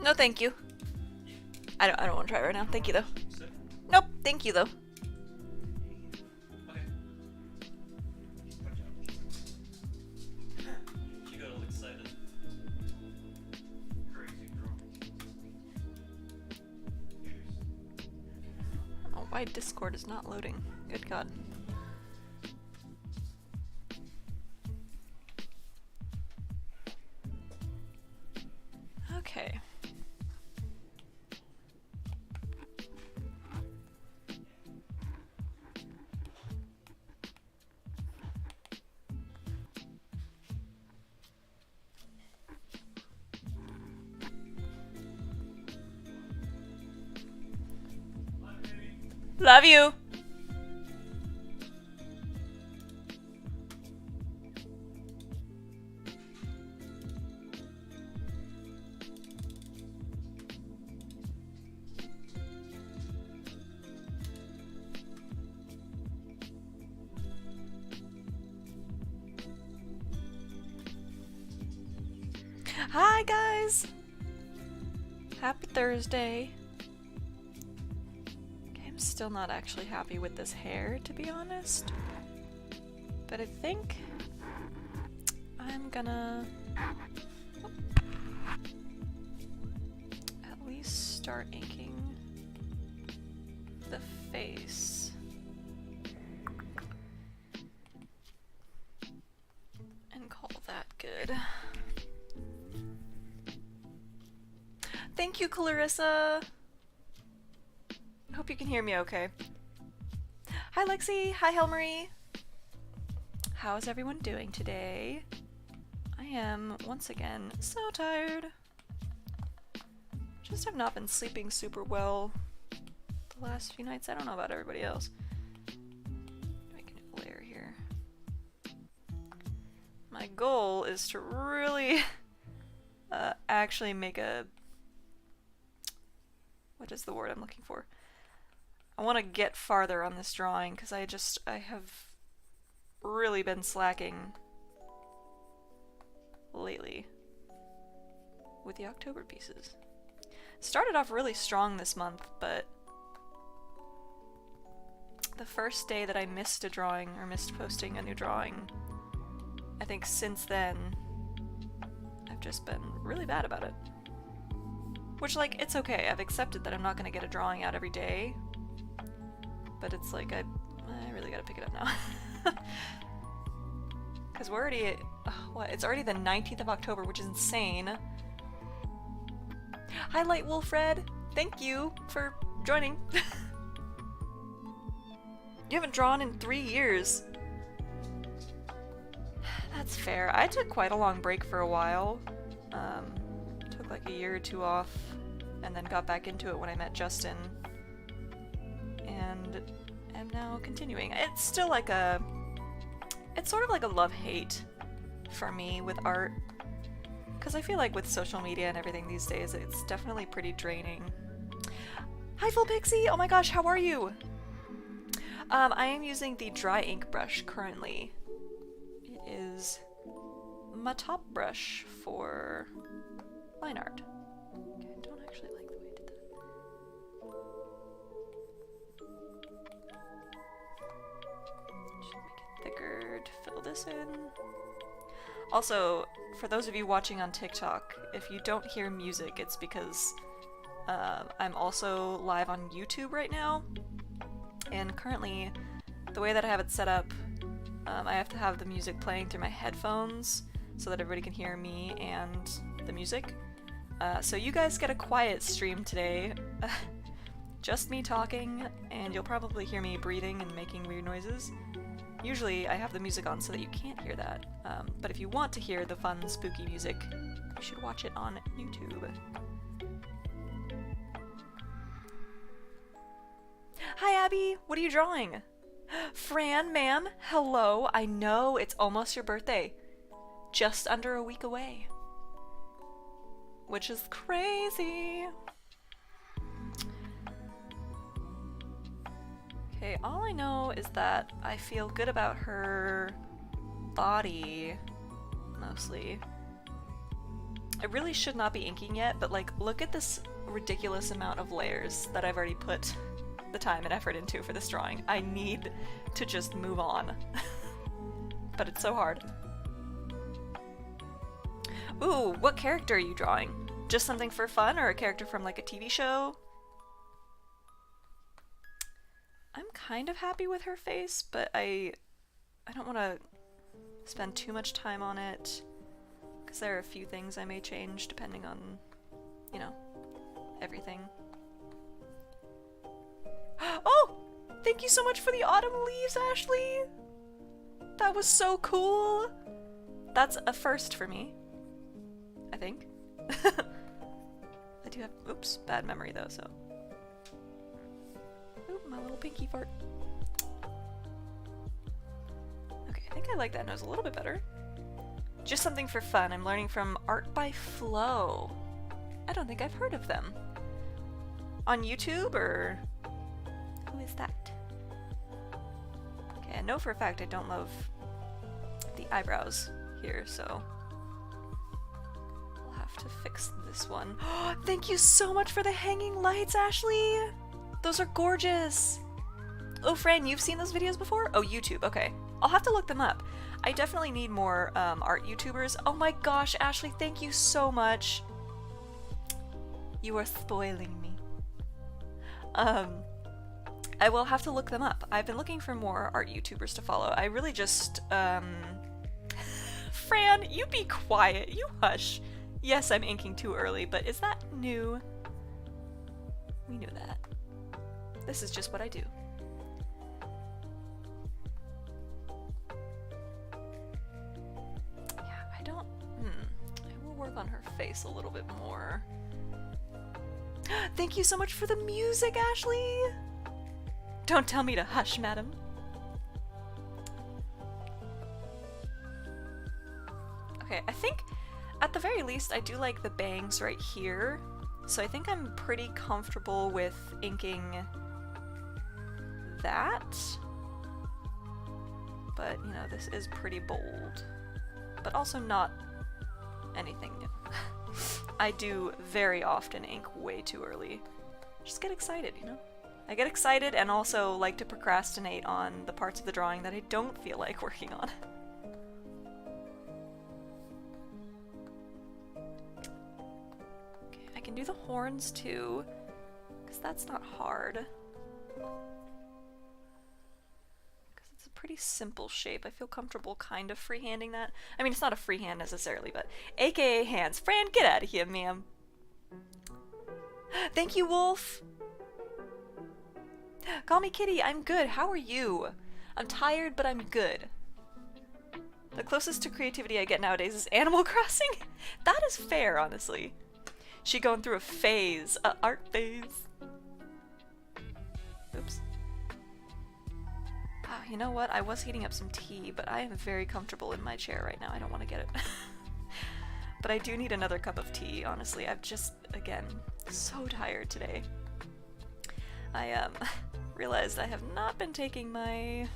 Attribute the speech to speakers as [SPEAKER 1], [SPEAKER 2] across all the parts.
[SPEAKER 1] No, thank you. I don't want to try it right now. Thank you though. Nope, thank you though.
[SPEAKER 2] She got all excited. Crazy girl.
[SPEAKER 1] Oh, why Discord is not loading? Good God. Okay. Love you. Hi guys. Happy Thursday. I'm still not actually happy with this hair, to be honest. But I think I'm gonna at least start inking the face. And call that good. Thank you, Clarissa! I hope you can hear me okay. Hi Lexi, hi Helmarie. How's everyone doing today? I am, once again, so tired. Just have not been sleeping super well the last few nights. I don't know about everybody else. Make a new layer here. My goal is to really actually make a... What is the word I'm looking for? I want to get farther on this drawing because I have really been slacking lately with the October pieces. Started off really strong this month, but the first day that I missed a drawing or missed posting a new drawing, I think since then I've just been really bad about it. Which, like, it's okay. I've accepted that I'm not going to get a drawing out every day. But it's like, I really gotta pick it up now. Because we're already at, what? It's already the 19th of October, which is insane. Hi, Light Wolf Red. Thank you for joining. You haven't drawn in 3 years. That's fair. I took quite a long break for a while. Took like a year or two off, and then got back into it when I met Justin. And am now continuing. It's still like a... It's sort of like a love-hate for me with art. Because I feel like with social media and everything these days, it's definitely pretty draining. Hi, Full Pixie! Oh my gosh, how are you? I am using the dry ink brush currently. It is my top brush for line art. Okay, I don't actually like the way I did that. Should make it thicker to fill this in. Also, for those of you watching on TikTok, if you don't hear music, it's because I'm also live on YouTube right now. And currently, the way that I have it set up, I have to have the music playing through my headphones so that everybody can hear me and the music. So you guys get a quiet stream today. Just me talking, and you'll probably hear me breathing and making weird noises. Usually I have the music on so that you can't hear that, but if you want to hear the fun, spooky music, you should watch it on YouTube. Hi Abby, what are you drawing? Fran, ma'am, hello, I know it's almost your birthday. Just under a week away. Which is crazy. Okay, all I know is that I feel good about her body, mostly. I really should not be inking yet, but like, look at this ridiculous amount of layers that I've already put the time and effort into for this drawing. I need to just move on. But it's so hard. Ooh, what character are you drawing? Just something for fun, or a character from like a TV show? I'm kind of happy with her face, but I don't want to spend too much time on it, because there are a few things I may change depending on, you know, everything. Oh! Thank you so much for the autumn leaves, Ashley! That was so cool! That's a first for me, I think. I do have, oops, bad memory though, so. Oop, my little pinky fart. Okay, I think I like that nose a little bit better. Just something for fun. I'm learning from Art by Flow. I don't think I've heard of them. On YouTube, or who is that? Okay, I know for a fact I don't love the eyebrows here, so I'll have to fix this one. Thank you so much for the hanging lights, Ashley! Those are gorgeous! Oh, Fran, you've seen those videos before? Oh, YouTube, okay. I'll have to look them up. I definitely need more art YouTubers. Oh my gosh, Ashley, thank you so much. You are spoiling me. I will have to look them up. I've been looking for more art YouTubers to follow. I really just, Fran, you be quiet. You hush. Yes, I'm inking too early, but is that new? We knew that. This is just what I do. I will work on her face a little bit more. Thank you so much for the music, Ashley! Don't tell me to hush, madam. Okay, I think at the very least I do like the bangs right here, so I think I'm pretty comfortable with inking that. But, you know, this is pretty bold, but also not anything new. I do very often ink way too early. Just get excited, you know? I get excited and also like to procrastinate on the parts of the drawing that I don't feel like working on. Okay, I can do the horns too, because that's not hard. Pretty simple shape. I feel comfortable kind of freehanding that. I mean, it's not a freehand necessarily, but AKA hands. Fran, get out of here, ma'am. Thank you, Wolf. Call me Kitty. I'm good. How are you? I'm tired, but I'm good. The closest to creativity I get nowadays is Animal Crossing. That is fair, honestly. She going through a phase, a art phase. Oops. You know what? I was heating up some tea, but I am very comfortable in my chair right now. I don't want to get it. But I do need another cup of tea, honestly. I've just, again, so tired today. I realized I have not been taking my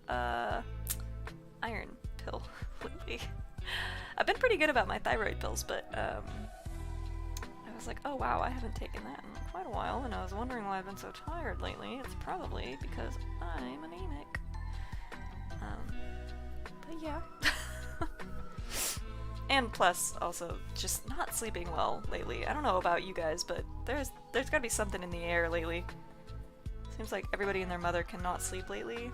[SPEAKER 1] iron pill lately. I've been pretty good about my thyroid pills, but I was like, oh wow, I haven't taken that in quite a while, and I was wondering why I've been so tired lately. It's probably because I'm anemic. But yeah. And plus, also, just not sleeping well lately. I don't know about you guys, but there's gotta be something in the air lately. Seems like everybody and their mother cannot sleep lately.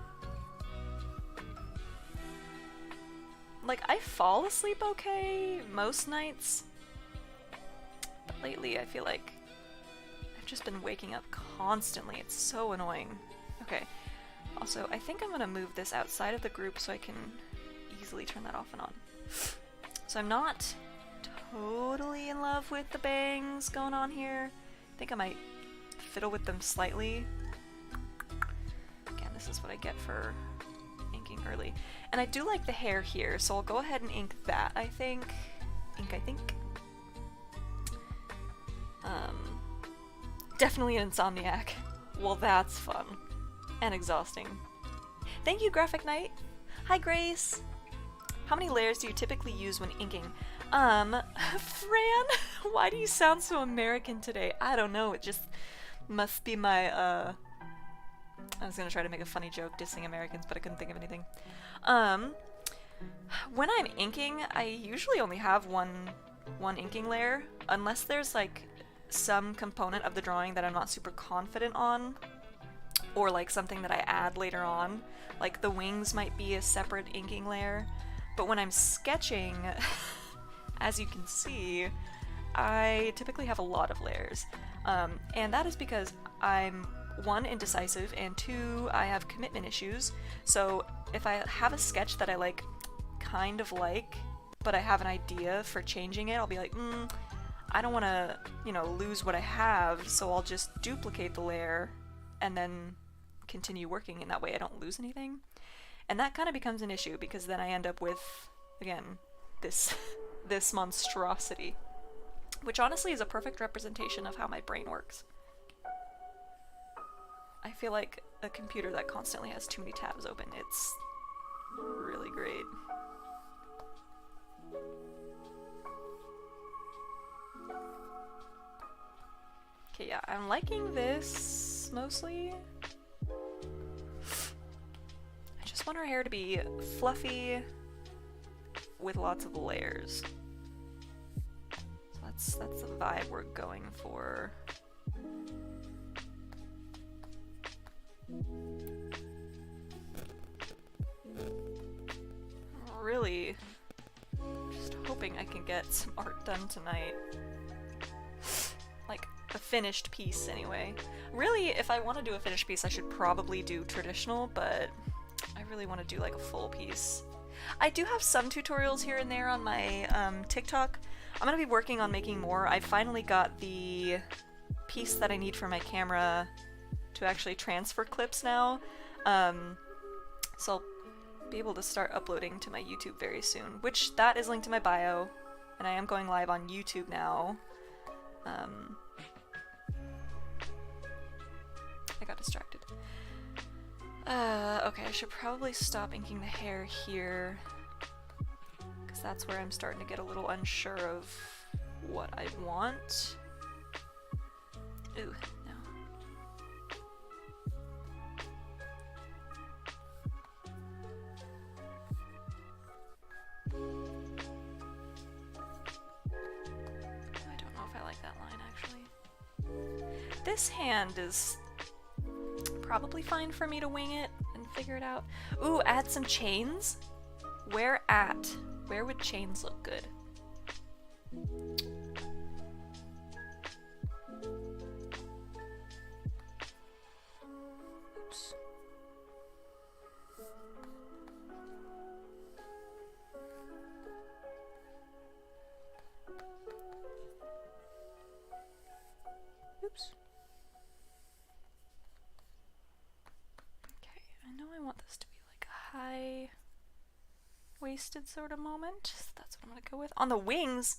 [SPEAKER 1] Like, I fall asleep okay most nights, but lately I feel like I've just been waking up constantly. It's so annoying. Okay. Also, I think I'm gonna move this outside of the group so I can easily turn that off and on. So I'm not totally in love with the bangs going on here. I think I might fiddle with them slightly. Again, this is what I get for inking early. And I do like the hair here, so I'll go ahead and ink that, I think. I think. Definitely an insomniac. Well, that's fun. And exhausting. Thank you, Graphic Knight! Hi, Grace! How many layers do you typically use when inking? Fran, why do you sound so American today? I don't know, it just must be my, I was gonna try to make a funny joke dissing Americans, but I couldn't think of anything. When I'm inking, I usually only have one inking layer, unless there's like some component of the drawing that I'm not super confident on, or like something that I add later on. Like the wings might be a separate inking layer, but when I'm sketching, as you can see, I typically have a lot of layers. And that is because I'm, one, indecisive, and two, I have commitment issues. So if I have a sketch that I kind of like, but I have an idea for changing it, I'll be like, I don't want to, lose what I have, so I'll just duplicate the layer and then continue working, and that way I don't lose anything. And that kind of becomes an issue, because then I end up with, again, this monstrosity, which honestly is a perfect representation of how my brain works. I feel like a computer that constantly has too many tabs open. It's really great. Okay, yeah, I'm liking this mostly. I just want her hair to be fluffy with lots of layers. So that's the vibe we're going for. Really just hoping I can get some art done tonight. Like a finished piece anyway. Really, if I want to do a finished piece, I should probably do traditional, but I really want to do like a full piece. I do have some tutorials here and there on my TikTok. I'm going to be working on making more. I finally got the piece that I need for my camera to actually transfer clips now. So I'll be able to start uploading to my YouTube very soon, which that is linked to my bio, and I am going live on YouTube now. I got distracted. Okay, I should probably stop inking the hair here, because that's where I'm starting to get a little unsure of what I want. Ooh, no. I don't know if I like that line, actually. This hand is probably fine for me to wing it and figure it out. Ooh, add some chains? Where at? Where would chains look good? Oops. Oops. Okay, I know I want this to be like a high-waisted sort of moment, so that's what I'm gonna go with. On the wings,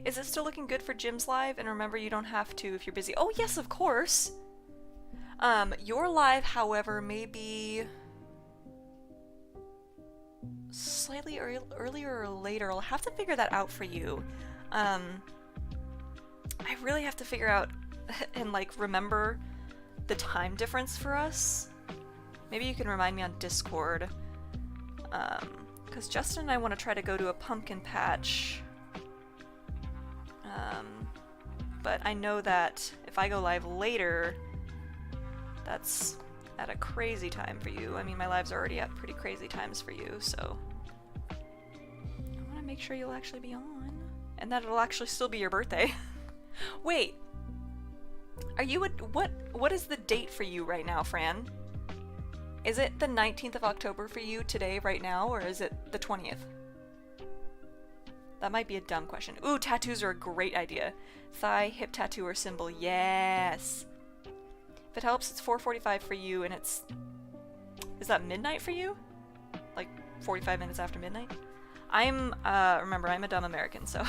[SPEAKER 1] is it still looking good for Jim's live? And remember, you don't have to if you're busy. Oh yes, of course! Your live, however, may be slightly earlier or later. I'll have to figure that out for you. I really have to figure out and like remember the time difference for us. Maybe you can remind me on Discord, because Justin and I want to try to go to a pumpkin patch, but I know that if I go live later, that's at a crazy time for you. I mean, my lives are already at pretty crazy times for you, so I want to make sure you'll actually be on, and that it'll actually still be your birthday. Wait, are you what is the date for you right now, Fran? Is it the 19th of October for you today, right now, or is it the 20th? That might be a dumb question. Ooh, tattoos are a great idea. Thigh, hip tattoo, or symbol. Yes! If it helps, it's 4:45 for you, and it's... Is that midnight for you? Like, 45 minutes after midnight? I'm, remember, I'm a dumb American, so...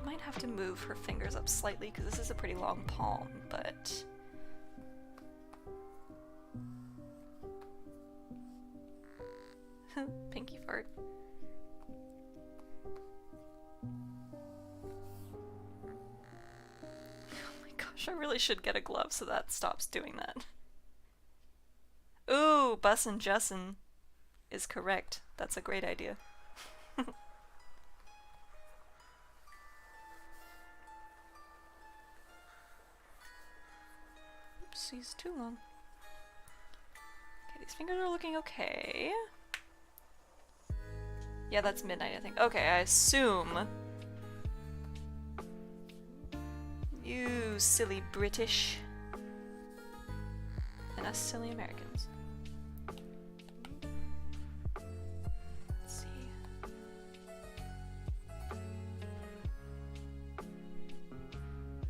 [SPEAKER 1] Might have to move her fingers up slightly, because this is a pretty long palm, but... Pinky fart. Oh my gosh, I really should get a glove so that stops doing that. Ooh, Bussin' Jussin is correct. That's a great idea. Oops, he's too long. Okay, these fingers are looking okay. Yeah, that's midnight, I think. Okay, I assume... You silly British. And us silly Americans. Let's see.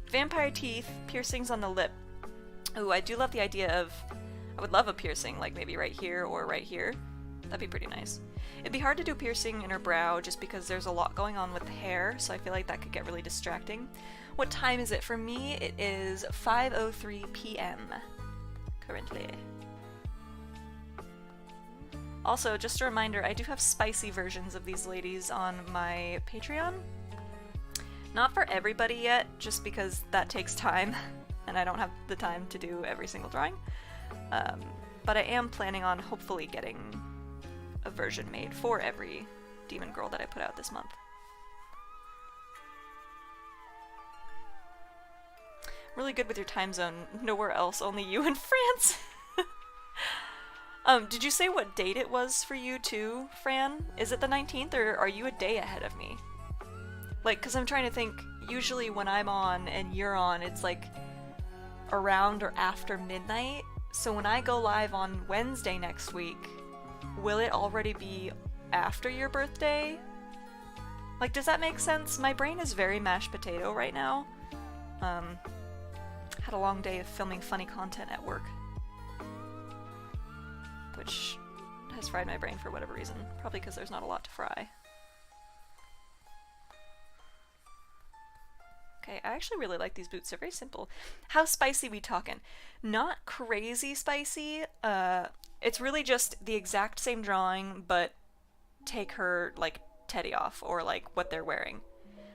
[SPEAKER 1] Vampire teeth, piercings on the lip. Ooh, I do love the idea of... I would love a piercing, like maybe right here or right here. That'd be pretty nice. It'd be hard to do piercing in her brow just because there's a lot going on with the hair, so I feel like that could get really distracting. What time is it? For me, it is 5:03 p.m. currently. Also, just a reminder, I do have spicy versions of these ladies on my Patreon. Not for everybody yet, just because that takes time, and I don't have the time to do every single drawing. But I am planning on hopefully getting a version made for every demon girl that I put out this month. Really good with your time zone. Nowhere else, only you in France. Did you say what date it was for you too, Fran? Is it the 19th, or are you a day ahead of me? Like, cause I'm trying to think, usually when I'm on and you're on, it's like around or after midnight. So when I go live on Wednesday next week, will it already be after your birthday? Like, does that make sense? My brain is very mashed potato right now. Had a long day of filming funny content at work, which has fried my brain for whatever reason. Probably because there's not a lot to fry. Okay, I actually really like these boots. They're very simple. How spicy we talking? Not crazy spicy. It's really just the exact same drawing, but take her, like, teddy off, or, like, what they're wearing.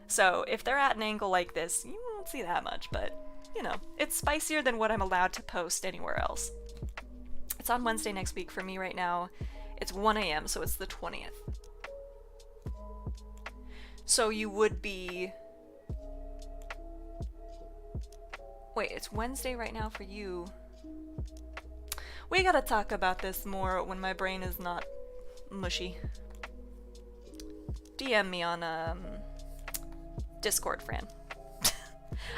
[SPEAKER 1] So, if they're at an angle like this, you won't see that much, but, you know, it's spicier than what I'm allowed to post anywhere else. It's on Wednesday next week for me right now. It's 1 a.m., so it's the 20th. So you would be... Wait, it's Wednesday right now for you. We gotta talk about this more when my brain is not mushy. DM me on Discord, Fran.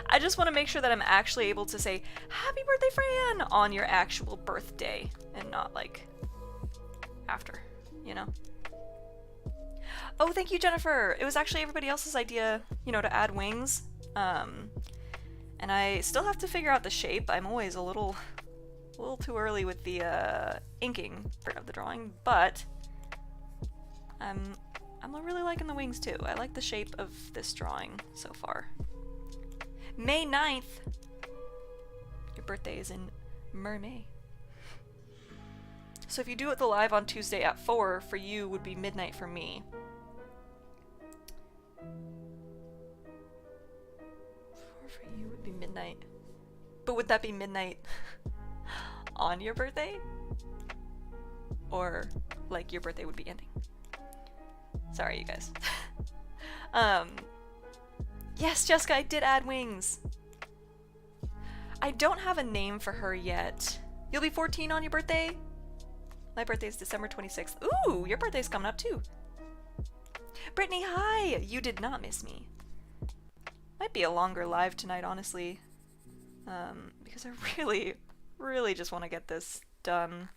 [SPEAKER 1] I just want to make sure that I'm actually able to say happy birthday, Fran, on your actual birthday and not like after, you know? Oh, thank you, Jennifer. It was actually everybody else's idea, you know, to add wings. And I still have to figure out the shape. I'm always a little too early with the inking part of the drawing, but I'm really liking the wings too. I like the shape of this drawing so far. May 9th. Your birthday is in May. So if you do it the live on Tuesday at 4, for you would be midnight for me. 4 for you would be midnight. But would that be midnight on your birthday? Or like your birthday would be ending? Sorry, you guys. Yes, Jessica, I did add wings. I don't have a name for her yet. You'll be 14 on your birthday? My birthday is December 26th. Ooh, your birthday's coming up too. Brittany, hi! You did not miss me. Might be a longer live tonight, honestly. Because I really just want to get this done.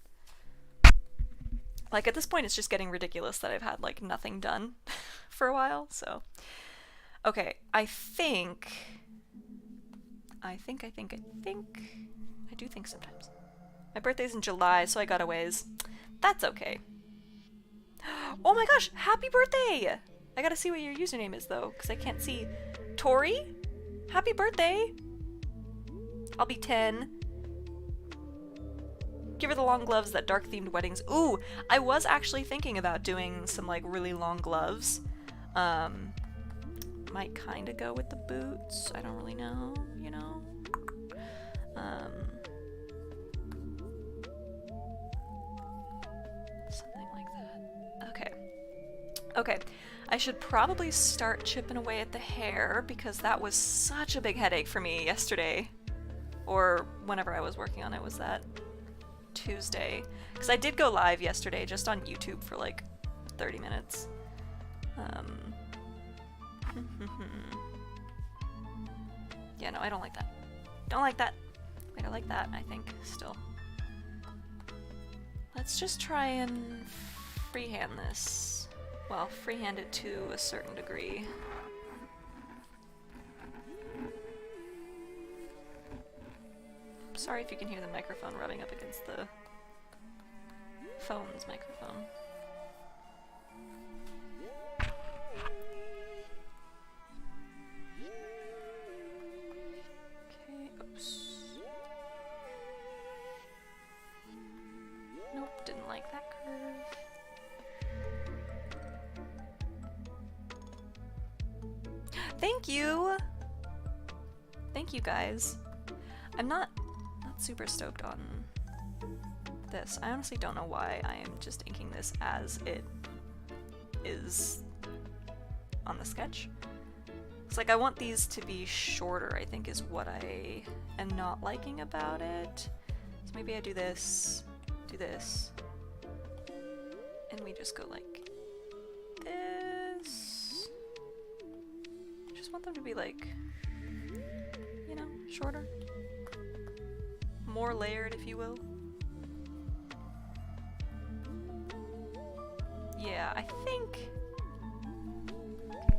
[SPEAKER 1] Like, at this point, it's just getting ridiculous that I've had, like, nothing done for a while, so... Okay, I do think sometimes. My birthday's in July, so I got a ways. That's okay. Oh my gosh, happy birthday! I gotta see what your username is, though, because I can't see. Tori? Happy birthday! I'll be 10. Give her the long gloves that dark-themed weddings. Ooh, I was actually thinking about doing some, like, really long gloves. Might kind of go with the boots. I don't really know, you know? Something like that. Okay. Okay. I should probably start chipping away at the hair because that was such a big headache for me yesterday. Or whenever I was working on it. Was that Tuesday? Because I did go live yesterday just on YouTube for like 30 minutes. Yeah, no, I don't like that. Don't like that. Wait, I like that, I think, still. Let's just try and freehand this. Well, freehand it to a certain degree. Sorry if you can hear the microphone rubbing up against the phone's microphone. Okay, oops. Nope, didn't like that curve. Thank you! Thank you guys. I'm not super stoked on this. I honestly don't know why I am just inking this as it is on the sketch. It's like I want these to be shorter, I think is what I am not liking about it. So maybe I do this, and we just go like this. I just want them to be like, you know, shorter. More layered, if you will. Yeah, I think...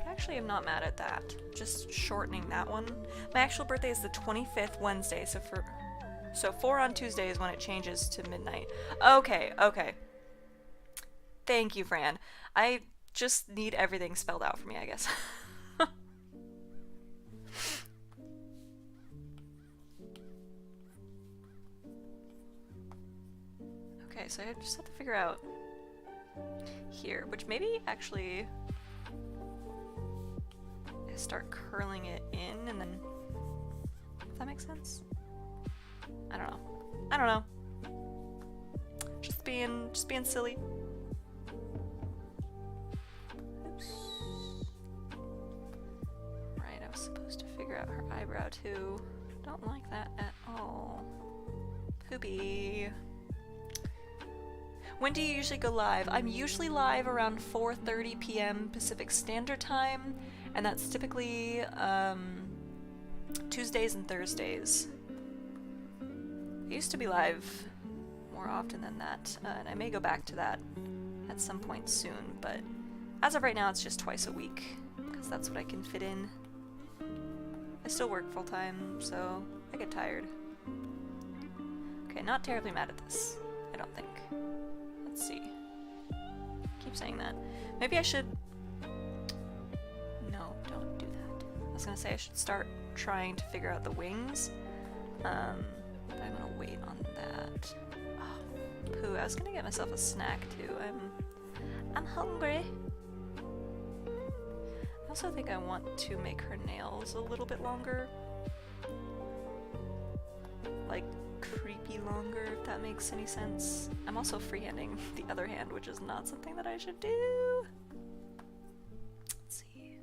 [SPEAKER 1] Actually, I'm not mad at that. Just shortening that one. My actual birthday is the 25th Wednesday, so 4 on Tuesday is when it changes to midnight. Okay, okay. Thank you, Fran. I just need everything spelled out for me, I guess. Okay, so I just have to figure out here, which maybe actually I start curling it in and then, if that makes sense? I don't know. I don't know. Just being silly. Oops. Right, I was supposed to figure out her eyebrow too. Don't like that at all. Poopy. When do you usually go live? I'm usually live around 4:30 p.m. Pacific Standard Time, and that's typically Tuesdays and Thursdays. I used to be live more often than that, and I may go back to that at some point soon, but as of right now it's just twice a week, because that's what I can fit in. I still work full-time, so I get tired. Okay, not terribly mad at this, I don't think. Let's see. Keep saying that. Maybe I should... No, don't do that. I was gonna say I should start trying to figure out the wings. But I'm gonna wait on that. Oh, poo, I was gonna get myself a snack too. I'm hungry. I also think I want to make her nails a little bit longer. Like, creepy longer, if that makes any sense. I'm also freehanding the other hand, which is not something that I should do. Let's see.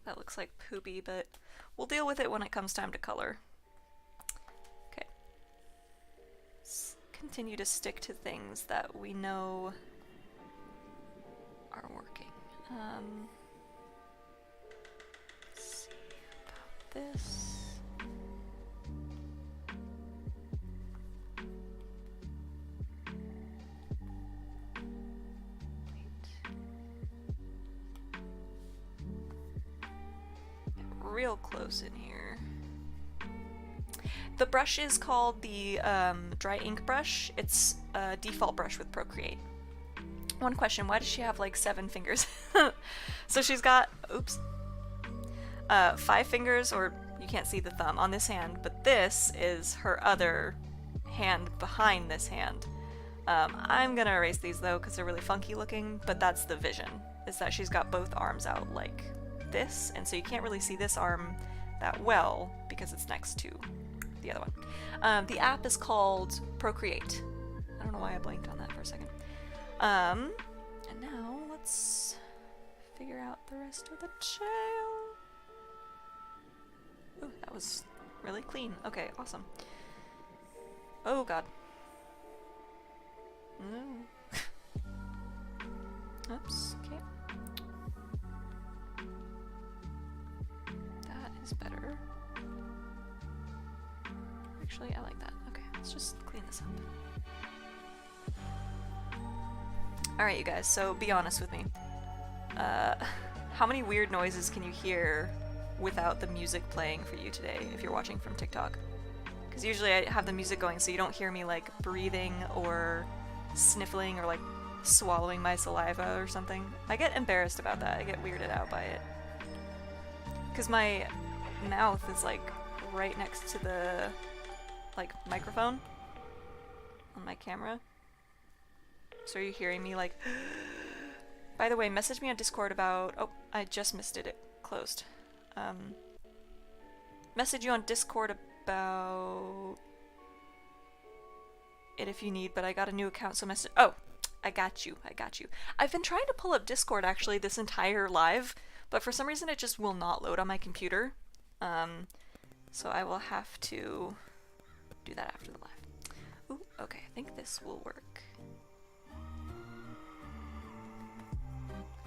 [SPEAKER 1] That looks like poopy, but we'll deal with it when it comes time to color. Okay. Let's continue to stick to things that we know are working. This. Get real close in here. The brush is called the dry ink brush. It's a default brush with Procreate. One question, why does she have like 7 fingers? So she's got, oops. 5 fingers, or You can't see the thumb on this hand, but this is her other hand behind this hand. I'm gonna erase these though because they're really funky looking, but that's the vision, is that she's got both arms out like this, and so you can't really see this arm that well because it's next to the other one. The app is called Procreate. I don't know why I blinked on that for a second. And now let's figure out the rest of the tail. Ooh, that was really clean. Okay, awesome. Oh god. No. Oops, okay. That is better. Actually, I like that. Okay, let's just clean this up. Alright, you guys, so be honest with me. How many weird noises can you hear without the music playing for you today if you're watching from TikTok? Because usually I have the music going so you don't hear me like breathing or sniffling or like swallowing my saliva or something. I get embarrassed about that. I get weirded out by it. Because my mouth is like right next to the like microphone on my camera. So are you hearing me like... By the way, message me on Discord about... Oh, I just missed it. It closed. Message you on Discord about it if you need, but I got a new account, so message... Oh! I got you. I got you. I've been trying to pull up Discord, actually, this entire live, but for some reason it just will not load on my computer. So I will have to do that after the live. Ooh, okay. I think this will work.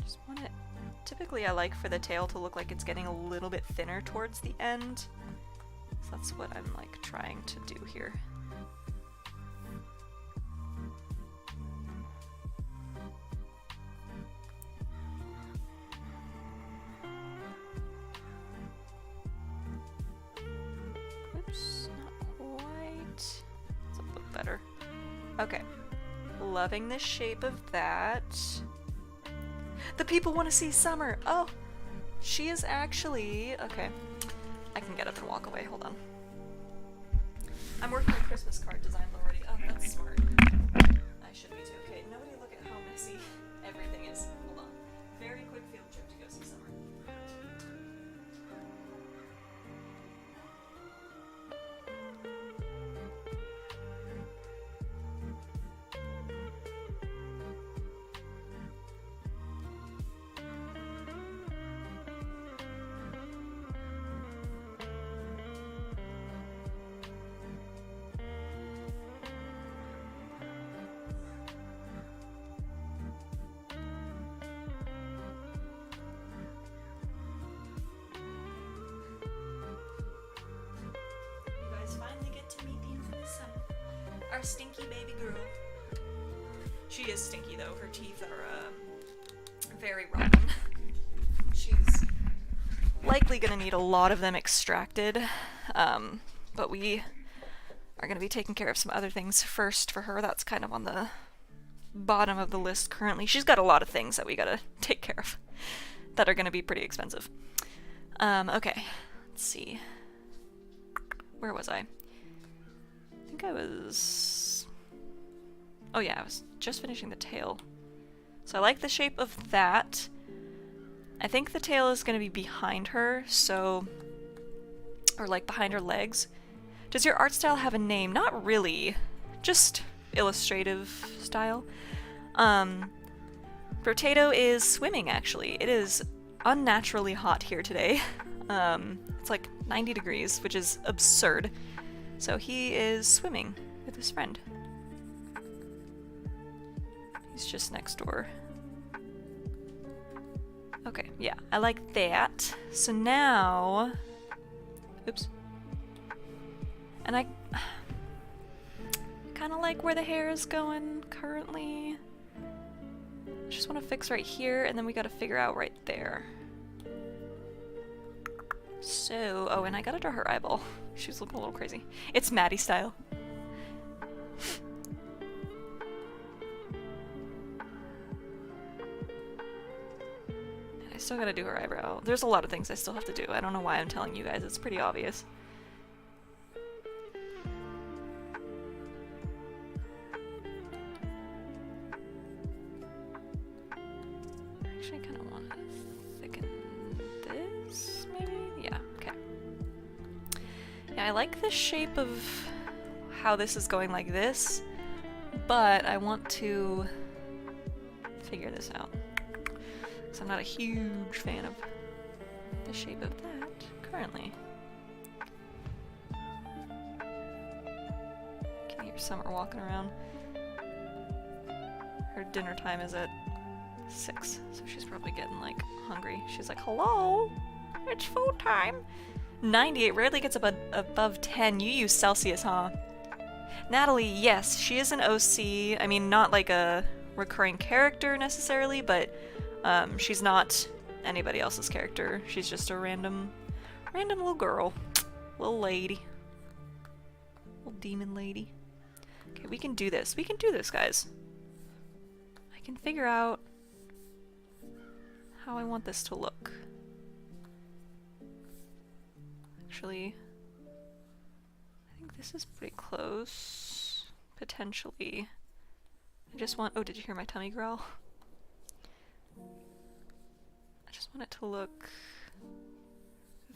[SPEAKER 1] Just want it... Typically I like for the tail to look like it's getting a little bit thinner towards the end. So that's what I'm like trying to do here. Oops, not quite. It's a little better. Okay. Loving the shape of that. The people want to see Summer! Oh! She is actually... Okay. I can get up and walk away. Hold on. I'm working on Christmas card designs already. Oh, that's smart. I should be too. Okay, nobody look at how messy everything is. Hold on. Very quick field trip to go see Summer. Our stinky baby girl. She is stinky though. Her teeth are very rotten. She's likely gonna need a lot of them extracted, but we are gonna be taking care of some other things first for her. That's kind of on the bottom of the list currently. She's got a lot of things that we gotta take care of that are gonna be pretty expensive. Okay, let's see. Where was I? I think I was... Oh yeah, I was just finishing the tail. So I like the shape of that. I think the tail is going to be behind her, so... Or like behind her legs. Does your art style have a name? Not really. Just illustrative style. Potato is swimming, actually. It is unnaturally hot here today. It's like 90 degrees, which is absurd. So he is swimming with his friend. He's just next door. Okay, yeah, I like that. So now... Oops. And I kind of like where the hair is going currently. Just want to fix right here, and then we got to figure out right there. So, oh, and I gotta draw her eyeball. She's looking a little crazy. It's Maddie style. still gotta do her eyebrow. There's a lot of things I still have to do. I don't know why I'm telling you guys. It's pretty obvious. Actually, I kind of want to thicken this, maybe? Yeah, okay. Yeah, I like the shape of how this is going like this, but I want to figure this out. Because I'm not a huge fan of the shape of that currently. Can hear Summer walking around. Her dinner time is at 6, so she's probably getting like hungry. She's like, hello, it's food time. 98 rarely gets above 10. You use Celsius, huh? Natalie, yes, she is an OC. I mean, not like a recurring character necessarily, but she's not anybody else's character. She's just a random little girl. Little lady. Little demon lady. Okay, we can do this. We can do this, guys. I can figure out how I want this to look. Actually, I think this is pretty close. Potentially. I just want— oh, did you hear my tummy growl? I just want it to look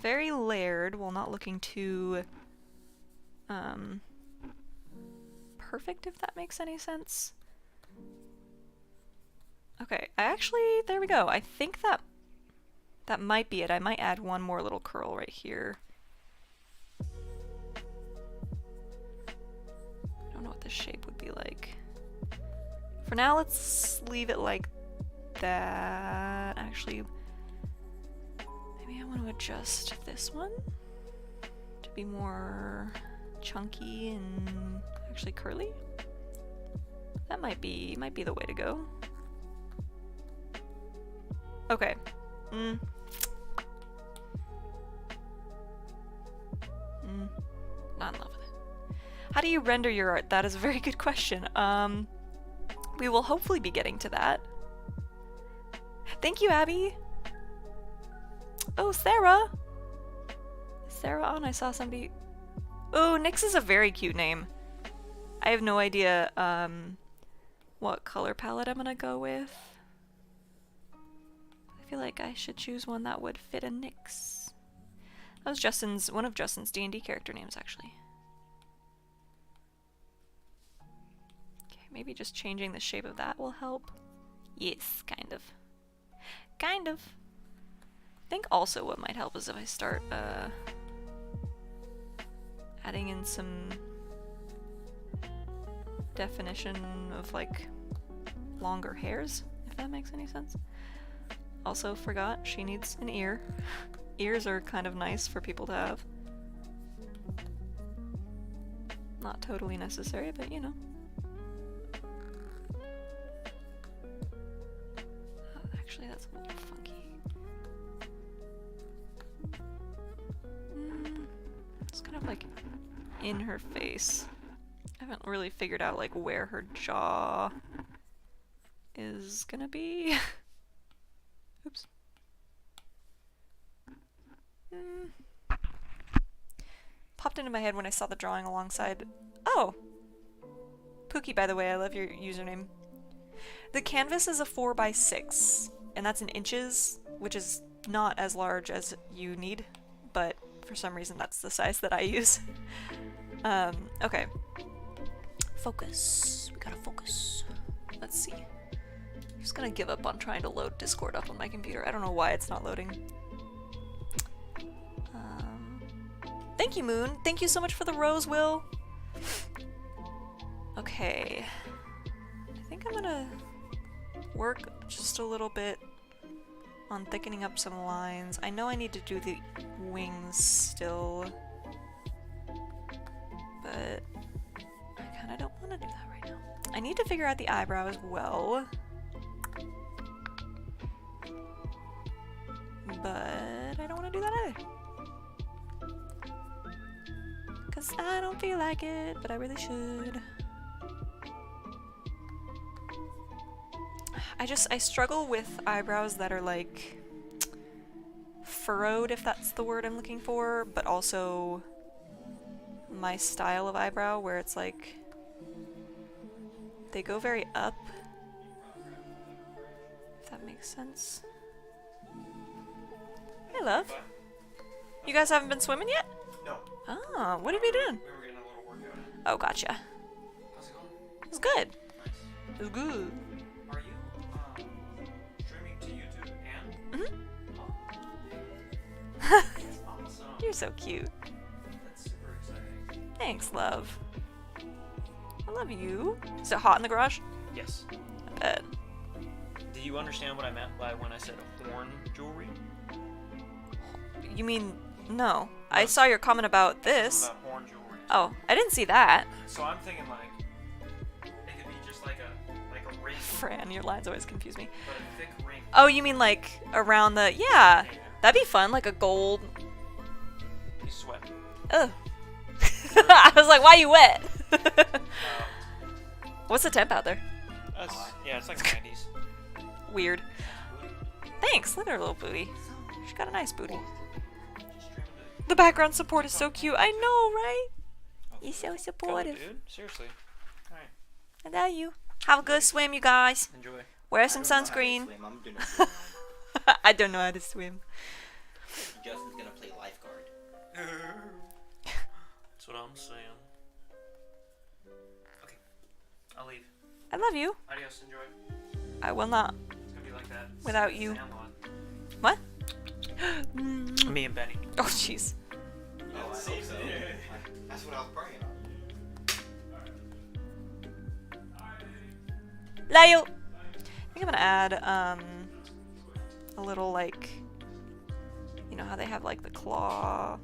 [SPEAKER 1] very layered while not looking too perfect, if that makes any sense. Okay, there we go. I think that might be it. I might add one more little curl right here. I don't know what this shape would be like. For now, let's leave it like that. Actually, maybe I want to adjust this one to be more chunky and actually curly. That might be the way to go. Okay. Not in love with it. How do you render your art? That is a very good question. We will hopefully be getting to that. Thank you, Abby! Oh, Sarah! Is Sarah on? I saw somebody— oh, Nyx is a very cute name. I have no idea what color palette I'm gonna go with. I feel like I should choose one that would fit a Nyx. That was one of Justin's D&D character names, actually. Okay, maybe just changing the shape of that will help. Yes, kind of. Kind of. I think also what might help is if I start adding in some definition of like longer hairs, if that makes any sense. Also forgot she needs an ear. Ears are kind of nice for people to have. Not totally necessary, but you know. Oh, actually, that's a little funky. It's kind of like in her face. I haven't really figured out like where her jaw is gonna be. Oops. Popped into my head when I saw the drawing alongside— oh! Pookie, by the way, I love your username. The canvas is a 4x6, and that's in inches, which is not as large as you need, but for some reason that's the size that I use. Okay. Focus. We gotta focus. Let's see. I'm just gonna give up on trying to load Discord up on my computer. I don't know why it's not loading. Thank you, Moon. Thank you so much for the rose, Will. Okay. I think I'm gonna work just a little bit on thickening up some lines. I know I need to do the wings still, but I kinda don't want to do that right now. I need to figure out the eyebrow as well. But I don't want to do that either. Cause I don't feel like it, but I really should. I struggle with eyebrows that are like furrowed, if that's the word I'm looking for, but also my style of eyebrow, where it's like they go very up, if that makes sense. Hey, love. You guys haven't been swimming yet?
[SPEAKER 2] No.
[SPEAKER 1] Oh, what have you done?
[SPEAKER 2] We were getting a little workout.
[SPEAKER 1] Oh, gotcha.
[SPEAKER 2] How's it going?
[SPEAKER 1] It was good.
[SPEAKER 2] Nice.
[SPEAKER 1] It was good.
[SPEAKER 2] Are you streaming to YouTube and?
[SPEAKER 1] Mm-hmm.
[SPEAKER 2] Oh. That's awesome.
[SPEAKER 1] You're so cute.
[SPEAKER 2] That's super exciting.
[SPEAKER 1] Thanks, love. I love you. Is it hot in the garage?
[SPEAKER 2] Yes.
[SPEAKER 1] I bet.
[SPEAKER 2] Do you understand what I meant by when I said horn jewelry?
[SPEAKER 1] You mean, no. I saw your comment about this.
[SPEAKER 2] About horn jewelry.
[SPEAKER 1] Oh, I didn't see that.
[SPEAKER 2] So I'm thinking like it could be just like a ring,
[SPEAKER 1] Fran, your lines always confuse me.
[SPEAKER 2] but a thick ring.
[SPEAKER 1] Oh, you mean like around the... Yeah, that'd be fun, like a gold...
[SPEAKER 2] You sweat.
[SPEAKER 1] Ugh. I was like, why are you wet? What's the temp out there?
[SPEAKER 2] Yeah, it's like 90s.
[SPEAKER 1] Weird. Thanks, look at her little booty. She's got a nice booty. The background support is so cute. I know, right? You're so supportive.
[SPEAKER 2] Dude, seriously. All right.
[SPEAKER 1] I love you. Have a good swim, you guys.
[SPEAKER 2] Enjoy.
[SPEAKER 1] Wear some sunscreen.
[SPEAKER 3] I'm doing a
[SPEAKER 1] I don't know how to swim.
[SPEAKER 3] Justin's gonna play lifeguard.
[SPEAKER 2] That's what I'm saying. Okay, I'll leave.
[SPEAKER 1] I love you.
[SPEAKER 2] Adios, enjoy.
[SPEAKER 1] I will not.
[SPEAKER 2] It's gonna be like that.
[SPEAKER 1] Without you.
[SPEAKER 2] Sandlot.
[SPEAKER 1] What?
[SPEAKER 2] Me and Benny.
[SPEAKER 1] Oh, jeez.
[SPEAKER 3] Oh, I hope so. That's what I was praying on.
[SPEAKER 1] Lyle. I think I'm gonna add a little like, you know how they have like the claw,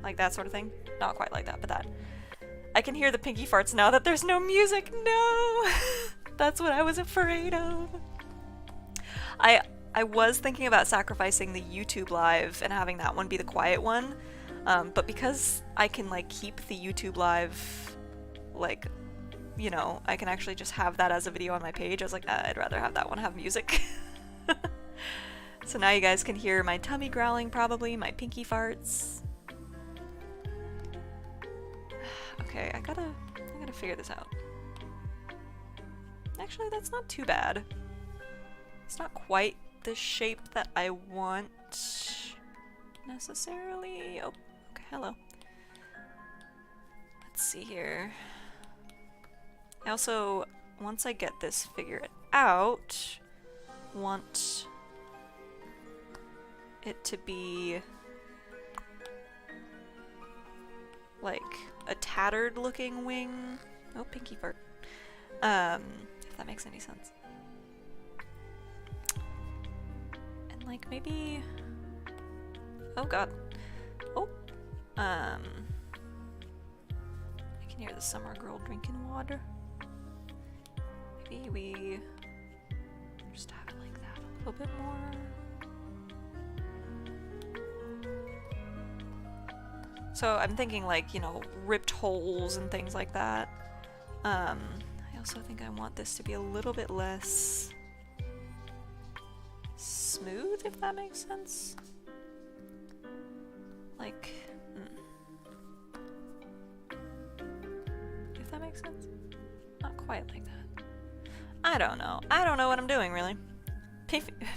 [SPEAKER 1] like that sort of thing. Not quite like that, but that. I can hear the pinky farts now that there's no music. No, that's what I was afraid of. I was thinking about sacrificing the YouTube live and having that one be the quiet one, but because I can like keep the YouTube live, like, you know, I can actually just have that as a video on my page. I was like, I'd rather have that one have music. So now you guys can hear my tummy growling, probably my pinky farts. Okay, I gotta figure this out. Actually, that's not too bad. It's not quite the shape that I want necessarily. Oh, okay, hello. Let's see here. I also, once I get this figured out, want it to be like a tattered looking wing. Oh, pinky fart. If that makes any sense. And like maybe, oh god. Oh, I can hear the summer girl drinking water. Maybe we just have it like that a little bit more. So I'm thinking like, you know, ripped holes and things like that. I also think I want this to be a little bit less smooth, if that makes sense. Like, if that makes sense. Not quite like that. I don't know. I don't know what I'm doing, really.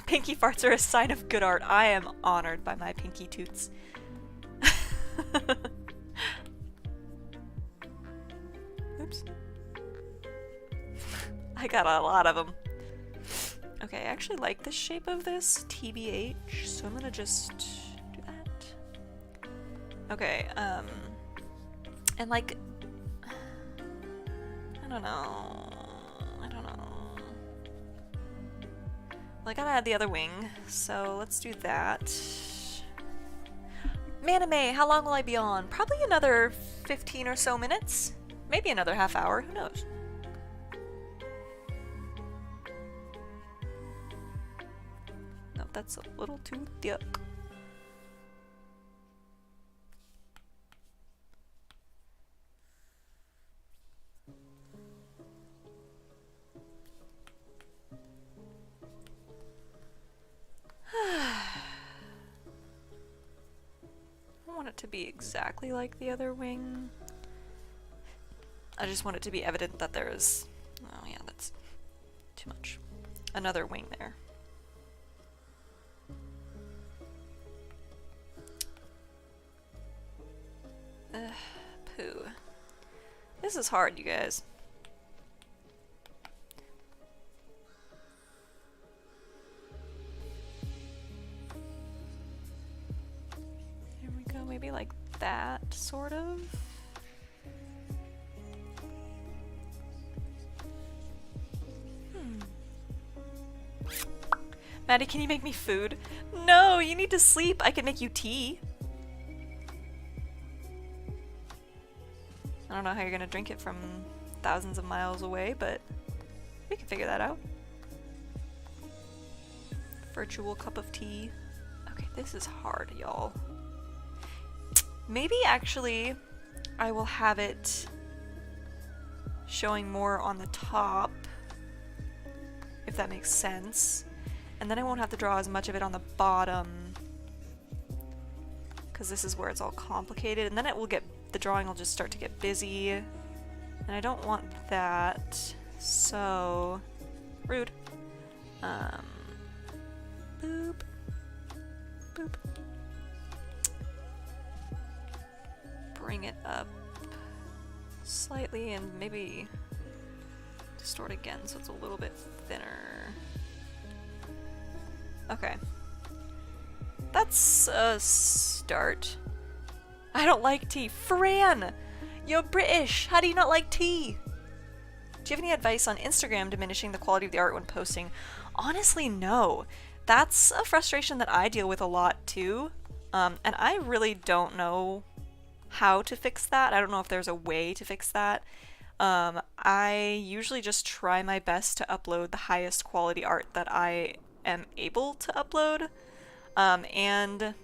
[SPEAKER 1] Pinky farts are a sign of good art. I am honored by my pinky toots. Oops. I got a lot of them. Okay, I actually like the shape of this, TBH, so I'm gonna just do that. Okay, and like, I don't know. Well, I gotta add the other wing, so let's do that. Manime, how long will I be on? Probably another 15 or so minutes. Maybe another half hour, who knows? No, that's a little too thick. be exactly like the other wing. I just want it to be evident that there is... Oh yeah, that's too much. Another wing there. Poo. This is hard, you guys. Here we go, maybe like that, sort of. Maddie, can you make me food? No, you need to sleep. I can make you tea. I don't know how you're gonna drink it from thousands of miles away, but we can figure that out. Virtual cup of tea. Okay, this is hard, y'all. Maybe actually I will have it showing more on the top, if that makes sense. And then I won't have to draw as much of it on the bottom, because this is where it's all complicated, and then it will get, the drawing will just start to get busy, and I don't want that, so rude. Boop. Boop. Bring it up slightly and maybe distort again so it's a little bit thinner. Okay. That's a start. I don't like tea. Fran! You're British! How do you not like tea? Do you have any advice on Instagram diminishing the quality of the art when posting? Honestly, no. That's a frustration that I deal with a lot too. And I really don't know how to fix that. I don't know if there's a way to fix that. I usually just try my best to upload the highest quality art that I am able to upload. And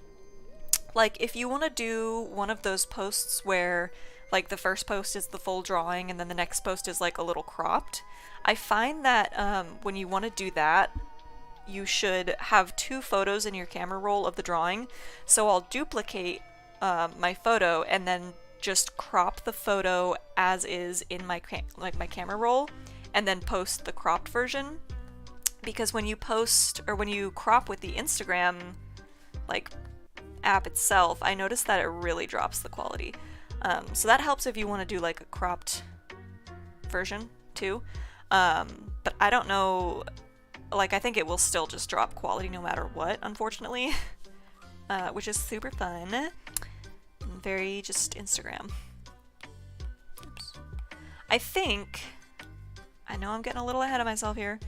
[SPEAKER 1] like if you want to do one of those posts where like the first post is the full drawing and then the next post is like a little cropped, I find that when you want to do that, you should have 2 photos in your camera roll of the drawing. So I'll duplicate my photo and then just crop the photo as is in my my camera roll and then post the cropped version. Because when you post or when you crop with the Instagram like app itself, I noticed that it really drops the quality. So that helps if you want to do like a cropped version too. But I don't know, like I think it will still just drop quality no matter what, unfortunately. Which is super fun. Very just Instagram. Oops. I know I'm getting a little ahead of myself here,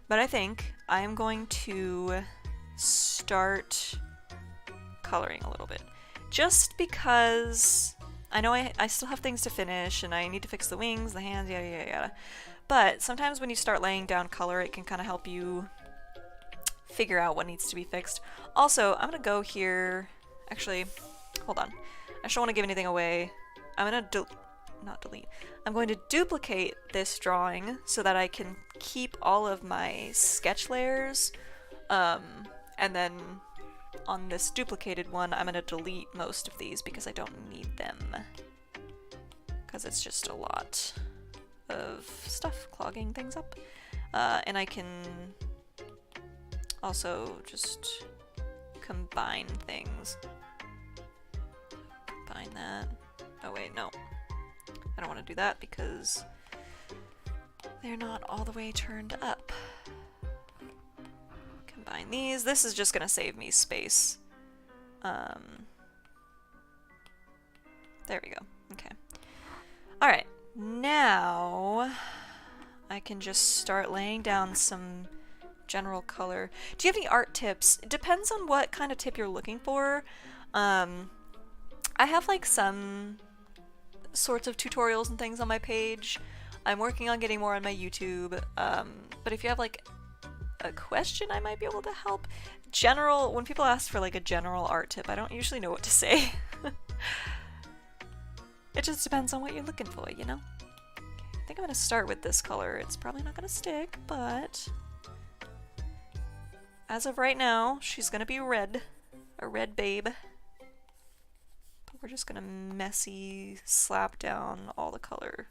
[SPEAKER 1] but I think I am going to start coloring a little bit. Just because I know I still have things to finish and I need to fix the wings, the hands, yada yada yada. But sometimes when you start laying down color, it can kind of help you figure out what needs to be fixed. Also, I'm gonna go here, actually, hold on. I don't want to give anything away. I'm gonna I'm going to duplicate this drawing so that I can keep all of my sketch layers, and then on this duplicated one I'm gonna delete most of these because I don't need them, because it's just a lot of stuff clogging things up. And I can also just combine things. Combine that. Oh wait, no. I don't want to do that because they're not all the way turned up. Combine these. This is just gonna save me space. There we go. Okay. Alright. Now I can just start laying down some general color. Do you have any art tips? It depends on what kind of tip you're looking for. I have like some sorts of tutorials and things on my page. I'm working on getting more on my YouTube, but if you have like a question, I might be able to help. When people ask for like a general art tip, I don't usually know what to say. It just depends on what you're looking for, you know? Okay, I think I'm gonna start with this color. It's probably not gonna stick, but as of right now, she's gonna be red. A red babe. Put we're just gonna messy slap down all the color.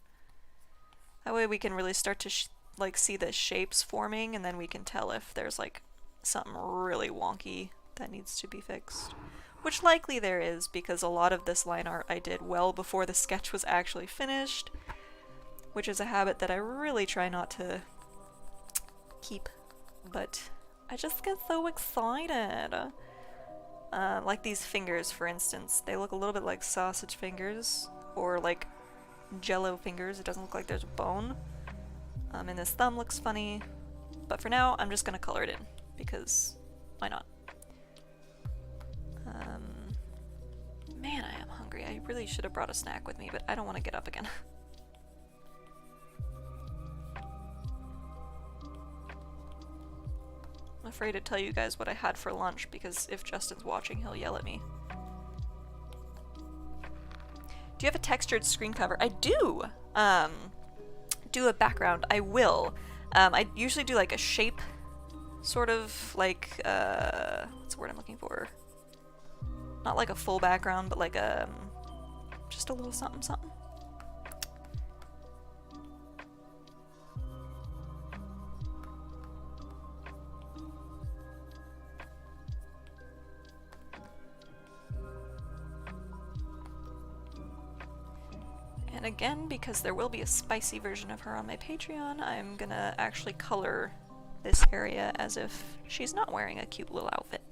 [SPEAKER 1] That way we can really start to like see the shapes forming, and then we can tell if there's like something really wonky that needs to be fixed. Which likely there is, because a lot of this line art I did well before the sketch was actually finished, which is a habit that I really try not to keep, but I just get so excited. Like these fingers, for instance, they look a little bit like sausage fingers, or like jello fingers. It doesn't look like there's a bone. And this thumb looks funny, but for now I'm just gonna color it in, because why not? Man, I am hungry. I really should have brought a snack with me, but I don't want to get up again. I'm afraid to tell you guys what I had for lunch, because if Justin's watching, he'll yell at me. Do you have a textured screen cover? I do! Do a background. I will. I usually do like a shape, sort of like, what's the word I'm looking for? Not like a full background, but like just a little something something. And again, because there will be a spicy version of her on my Patreon, I'm gonna actually color this area as if she's not wearing a cute little outfit.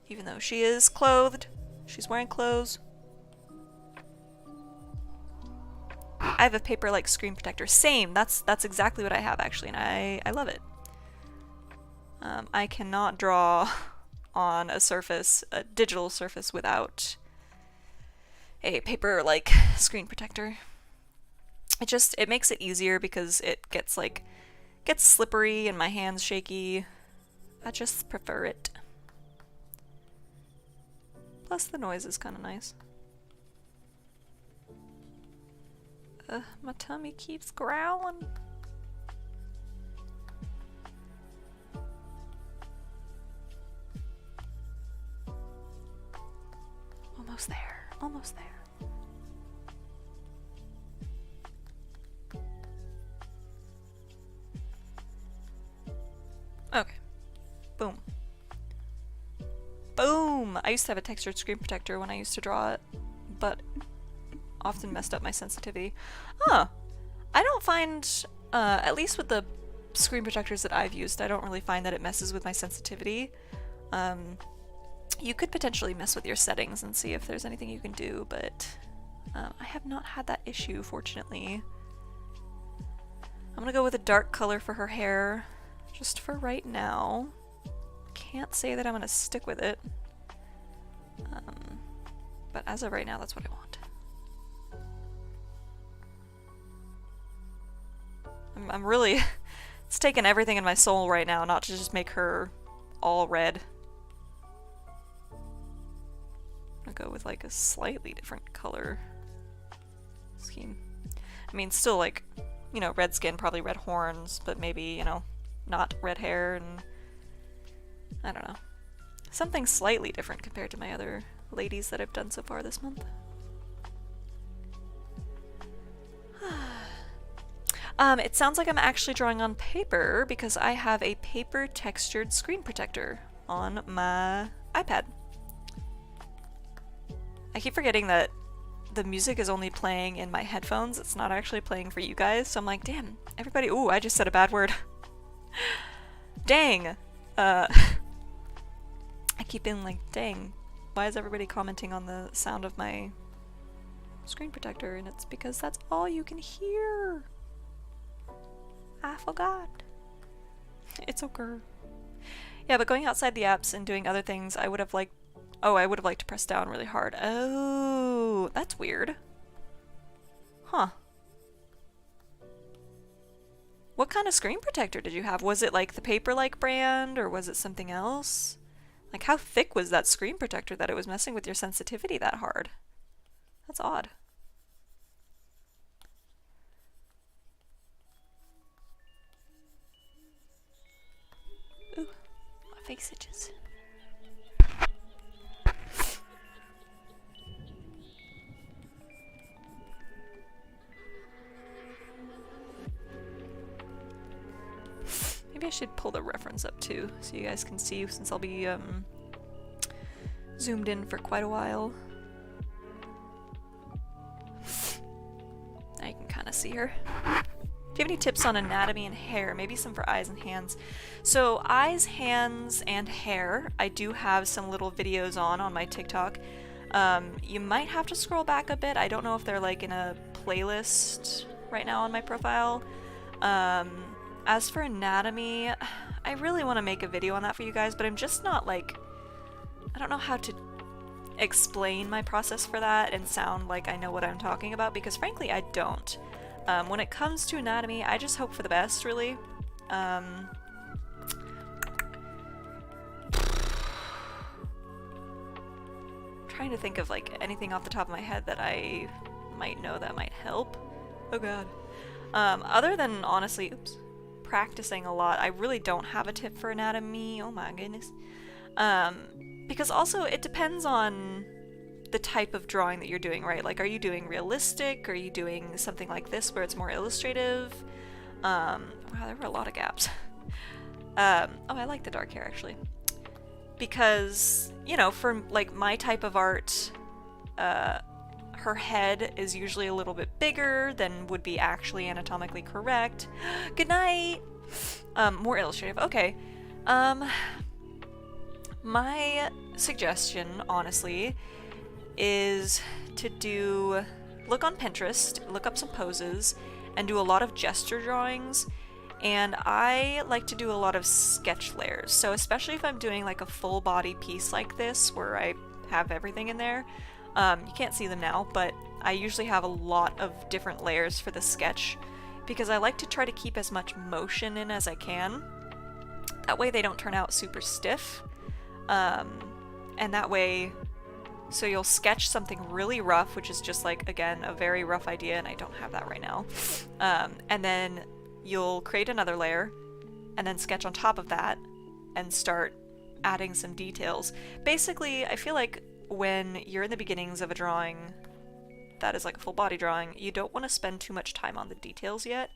[SPEAKER 1] Even though she is clothed, she's wearing clothes. I have a paper-like screen protector. Same, that's exactly what I have actually, and I love it. I cannot draw on a surface, a digital surface, without a paper-like screen protector. It makes it easier because it gets slippery and my hands shaky. I just prefer it. Plus the noise is kind of nice. My tummy keeps growling. Almost there, almost there. Okay. Boom. Boom! I used to have a textured screen protector when I used to draw it, but often messed up my sensitivity. Huh. I don't find, at least with the screen protectors that I've used, I don't really find that it messes with my sensitivity. You could potentially mess with your settings and see if there's anything you can do, but I have not had that issue, fortunately. I'm gonna go with a dark color for her hair, just for right now. Can't say that I'm gonna stick with it. But as of right now, that's what I want. I'm really... it's taken everything in my soul right now not to just make her all red. I'm gonna go with like a slightly different color scheme. I mean, still like, you know, red skin, probably red horns, but maybe, you know, not red hair, and I don't know. Something slightly different compared to my other ladies that I've done so far this month. It sounds like I'm actually drawing on paper because I have a paper textured screen protector on my iPad. I keep forgetting that the music is only playing in my headphones. It's not actually playing for you guys, so I'm like, damn, everybody, ooh, I just said a bad word. Dang. I keep being like, dang, why is everybody commenting on the sound of my screen protector? And it's because that's all you can hear. I forgot. It's okay. Yeah, but going outside the apps and doing other things, I would have liked... Oh, I would have liked to press down really hard. Oh, that's weird. Huh. What kind of screen protector did you have? Was it like the paper-like brand, or was it something else? Like, how thick was that screen protector that it was messing with your sensitivity that hard? That's odd. Ooh, my face itches. Maybe I should pull the reference up too, so you guys can see, since I'll be zoomed in for quite a while. Now you can kind of see her. Do you have any tips on anatomy and hair? Maybe some for eyes and hands. So eyes, hands, and hair, I do have some little videos on my TikTok. You might have to scroll back a bit. I don't know if they're like in a playlist right now on my profile. As for anatomy, I really want to make a video on that for you guys, but I'm just not like, I don't know how to explain my process for that and sound like I know what I'm talking about, because frankly I don't. When it comes to anatomy, I just hope for the best, really. Trying to think of like anything off the top of my head that I might know that might help. Oh god. Other than honestly, practicing a lot, I really don't have a tip for anatomy. Oh my goodness. Because also it depends on the type of drawing that you're doing, right? Like, are you doing realistic? Are you doing something like this where it's more illustrative? Wow, there were a lot of gaps. Oh, I like the dark hair actually. Because, you know, for like my type of art, her head is usually a little bit bigger than would be actually anatomically correct. Good night! More illustrative. Okay. My suggestion, honestly, is to look on Pinterest, look up some poses, and do a lot of gesture drawings. And I like to do a lot of sketch layers. So especially if I'm doing like a full body piece like this, where I have everything in there, you can't see them now, but I usually have a lot of different layers for the sketch, because I like to try to keep as much motion in as I can. That way they don't turn out super stiff. And that way, so you'll sketch something really rough, which is just like, again, a very rough idea, and I don't have that right now. And then you'll create another layer, and then sketch on top of that, and start adding some details. Basically, I feel like when you're in the beginnings of a drawing that is like a full body drawing, you don't want to spend too much time on the details yet.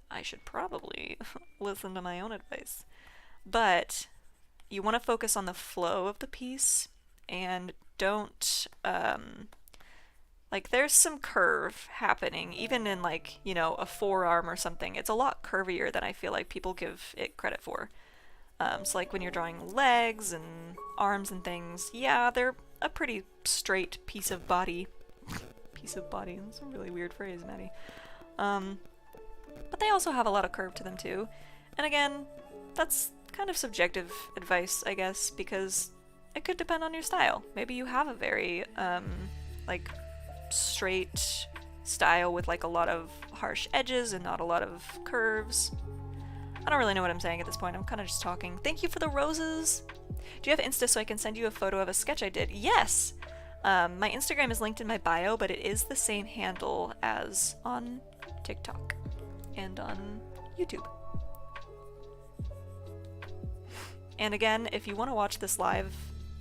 [SPEAKER 1] I should probably listen to my own advice. But you want to focus on the flow of the piece, and don't, like, there's some curve happening, even in, like, you know, a forearm or something. It's a lot curvier than I feel like people give it credit for. So, like, when you're drawing legs and arms and things, yeah, they're a pretty straight piece of body. Piece of body, that's a really weird phrase, Maddie. But they also have a lot of curve to them, too. And again, that's kind of subjective advice, I guess, because it could depend on your style. Maybe you have a very, like, straight style with, like, a lot of harsh edges and not a lot of curves. I don't really know what I'm saying at this point. I'm kind of just talking. Thank you for the roses! Do you have Insta so I can send you a photo of a sketch I did? Yes! My Instagram is linked in my bio, but it is the same handle as on TikTok and on YouTube. And again, if you want to watch this live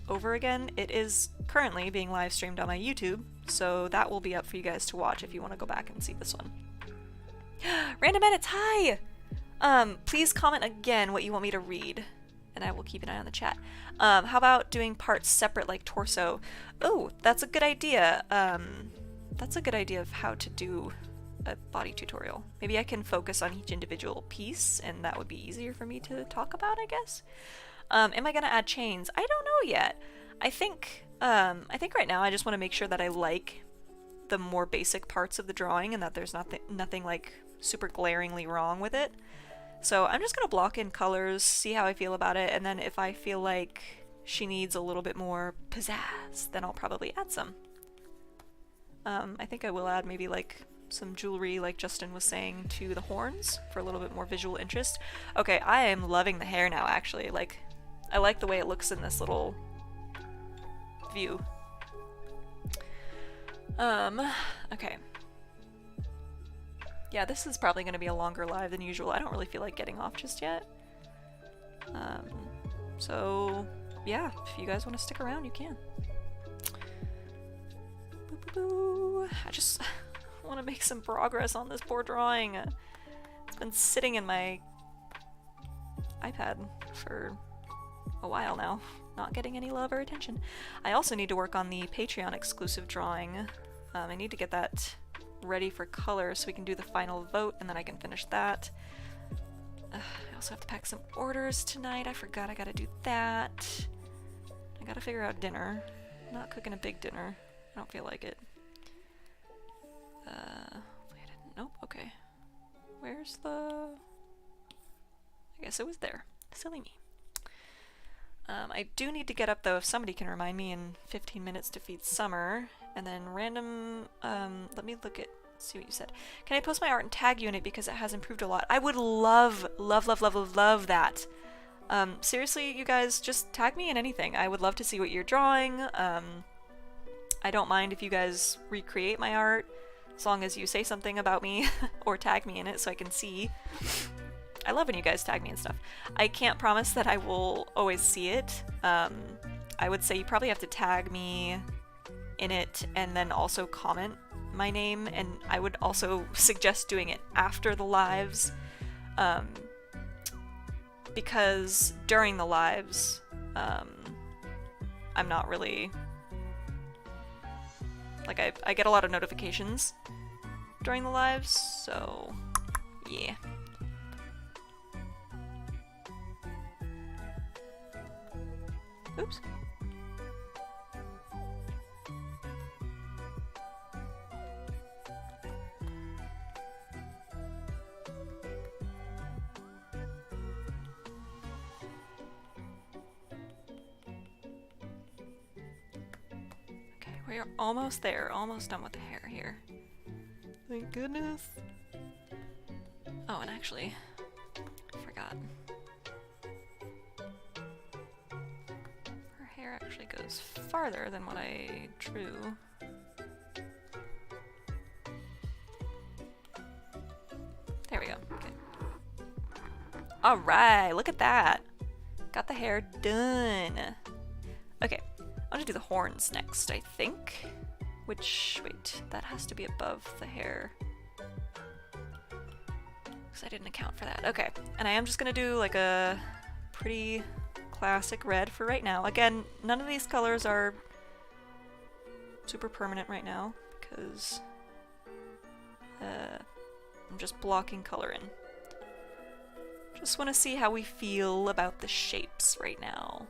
[SPEAKER 1] over again, it is currently being live streamed on my YouTube, so that will be up for you guys to watch if you want to go back and see this one. Random Edits, hi! Please comment again what you want me to read, and I will keep an eye on the chat. How about doing parts separate like torso? Oh, that's a good idea. That's a good idea of how to do a body tutorial. Maybe I can focus on each individual piece, and that would be easier for me to talk about, I guess. Am I gonna add chains? I don't know yet. I think right now I just want to make sure that I like the more basic parts of the drawing and that there's nothing like super glaringly wrong with it. So I'm just gonna block in colors, see how I feel about it, and then if I feel like she needs a little bit more pizzazz, then I'll probably add some. I think I will add maybe like some jewelry, like Justin was saying, to the horns for a little bit more visual interest. Okay, I am loving the hair now, actually. Like, I like the way it looks in this little view. Okay. Yeah, this is probably going to be a longer live than usual. I don't really feel like getting off just yet. So, yeah, if you guys want to stick around, you can. I just want to make some progress on this poor drawing. It's been sitting in my iPad for a while now, not getting any love or attention. I also need to work on the Patreon exclusive drawing. I need to get that ready for color so we can do the final vote, and then I can finish that. I also have to pack some orders tonight. I forgot I gotta do that. I gotta figure out dinner. I'm not cooking a big dinner. I don't feel like it. Hopefully I didn't. Nope, okay. Where's the... I guess it was there. Silly me. I do need to get up though, if somebody can remind me, in 15 minutes to feed Summer. And then random, let me look at, see what you said. Can I post my art and tag you in it because it has improved a lot? I would love that. Seriously, you guys, just tag me in anything. I would love to see what you're drawing. I don't mind if you guys recreate my art, as long as you say something about me or tag me in it so I can see. I love when you guys tag me and stuff. I can't promise that I will always see it. I would say you probably have to tag me in it and then also comment my name, and I would also suggest doing it after the lives, because during the lives, I'm not really... Like, I get a lot of notifications during the lives, so yeah. Oops. Okay, we're almost there. Almost done with the hair here. Thank goodness. Oh, and actually, I forgot. Actually goes farther than what I drew. There we go. Okay. Alright, look at that. Got the hair done. Okay, I'm gonna do the horns next, I think. Which, wait, that has to be above the hair. Because I didn't account for that. Okay, and I am just gonna do like a pretty classic red for right now. Again, none of these colors are super permanent right now because I'm just blocking color in. Just want to see how we feel about the shapes right now.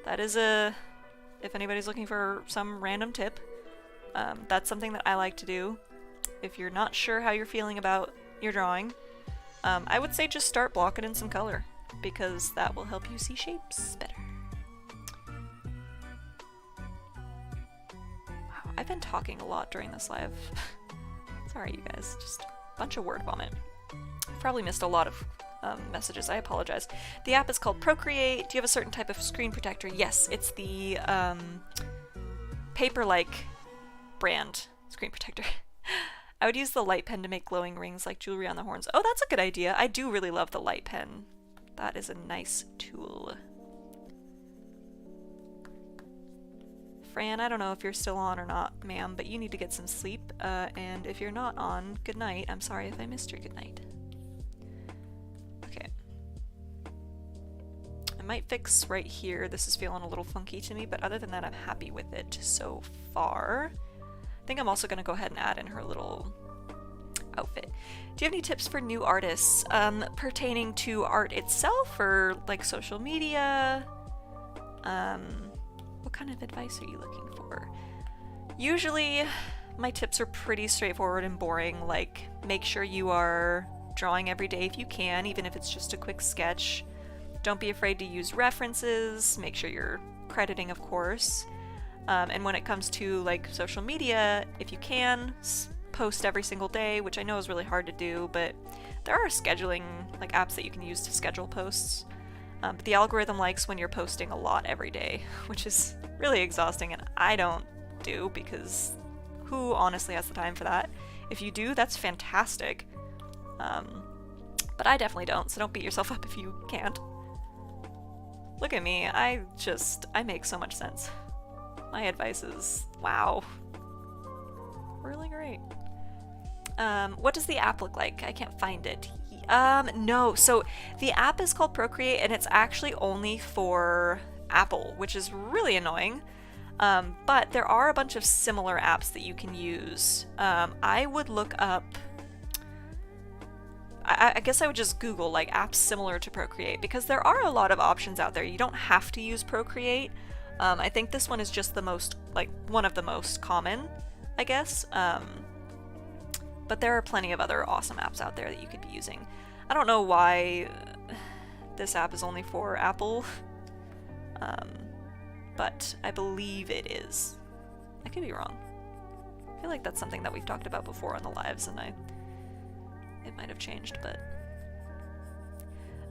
[SPEAKER 1] That is if anybody's looking for some random tip, that's something that I like to do. If you're not sure how you're feeling about your drawing, I would say just start blocking in some color, because that will help you see shapes better. Wow, I've been talking a lot during this live. Sorry, you guys, just a bunch of word vomit. Probably missed a lot of messages, I apologize. The app is called Procreate. Do you have a certain type of screen protector? Yes, it's the Paper-like brand screen protector. I would use the light pen to make glowing rings like jewelry on the horns. Oh, that's a good idea. I do really love the light pen. That is a nice tool. Fran, I don't know if you're still on or not, ma'am, but you need to get some sleep. And if you're not on, good night. I'm sorry if I missed your good night. Okay. I might fix right here. This is feeling a little funky to me, but other than that, I'm happy with it so far. I think I'm also going to go ahead and add in her little outfit. Do you have any tips for new artists pertaining to art itself or like social media? What kind of advice are you looking for? Usually my tips are pretty straightforward and boring, like make sure you are drawing every day if you can, even if it's just a quick sketch. Don't be afraid to use references, make sure you're crediting, of course. And when it comes to like social media, if you can, post every single day, which I know is really hard to do, but there are scheduling like apps that you can use to schedule posts. But the algorithm likes when you're posting a lot every day, which is really exhausting, and I don't do, because who honestly has the time for that? If you do, that's fantastic. But I definitely don't, so don't beat yourself up if you can't. Look at me, I make so much sense. My advice is, wow, really great. What does the app look like? I can't find it. No. So the app is called Procreate, and it's actually only for Apple, which is really annoying. But there are a bunch of similar apps that you can use. I would look up. I guess I would just Google like apps similar to Procreate, because there are a lot of options out there. You don't have to use Procreate. I think this one is just the most, like, one of the most common, I guess. But there are plenty of other awesome apps out there that you could be using. I don't know why this app is only for Apple, but I believe it is. I could be wrong. I feel like that's something that we've talked about before on the lives, and it might have changed, but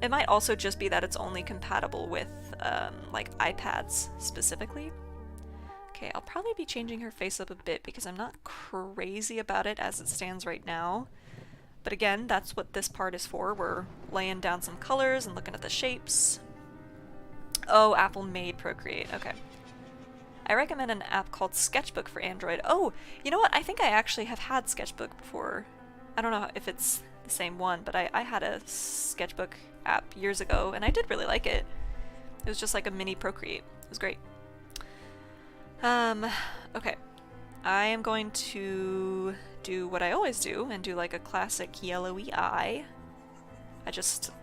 [SPEAKER 1] it might also just be that it's only compatible with like iPads specifically. Okay, I'll probably be changing her face up a bit because I'm not crazy about it as it stands right now. But again, that's what this part is for. We're laying down some colors and looking at the shapes. Oh, Apple made Procreate. Okay. I recommend an app called Sketchbook for Android. Oh, you know what? I think I actually have had Sketchbook before. I don't know if it's the same one, but I had a Sketchbook app years ago, and I did really like it. It was just like a mini Procreate. It was great. Okay. I am going to do what I always do and do like a classic yellowy eye.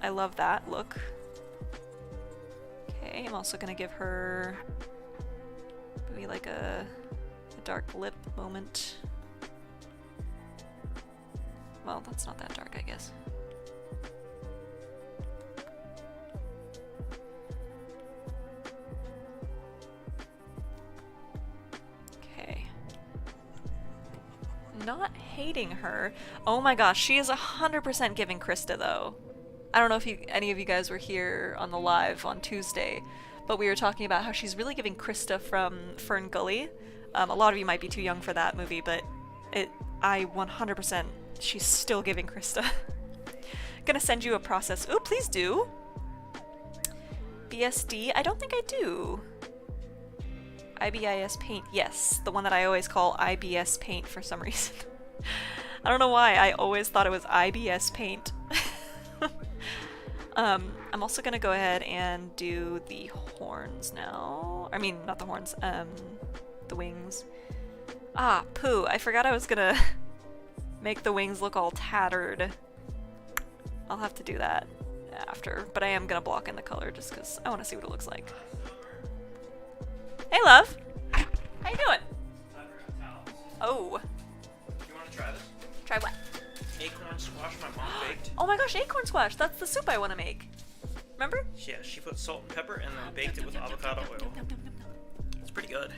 [SPEAKER 1] I love that look. Okay, I'm also gonna give her maybe like a dark lip moment. Well, that's not that dark, I guess. Okay. Not hating her. Oh my gosh, she is 100% giving Krista, though. I don't know if any of you guys were here on the live on Tuesday, but we were talking about how she's really giving Krista from Fern Gully. A lot of you might be too young for that movie, but I 100%, she's still giving Krista. Gonna send you a process. Ooh, please do. BSD? I don't think I do. IBIS Paint, yes. The one that I always call IBS Paint for some reason. I don't know why, I always thought it was IBS Paint. I'm also gonna go ahead and do the horns now. I mean, not the horns, the wings. Ah, poo, I forgot I was gonna make the wings look all tattered. I'll have to do that after, but I am gonna block in the color just because I want to see what it looks like. Hey, love. How you doing? Oh.
[SPEAKER 2] You want to try this?
[SPEAKER 1] Try what?
[SPEAKER 2] Acorn squash my mom baked.
[SPEAKER 1] Oh my gosh, acorn squash. That's the soup I want to make. Remember?
[SPEAKER 2] Yeah, she put salt and pepper and then baked it with avocado oil. It's pretty good.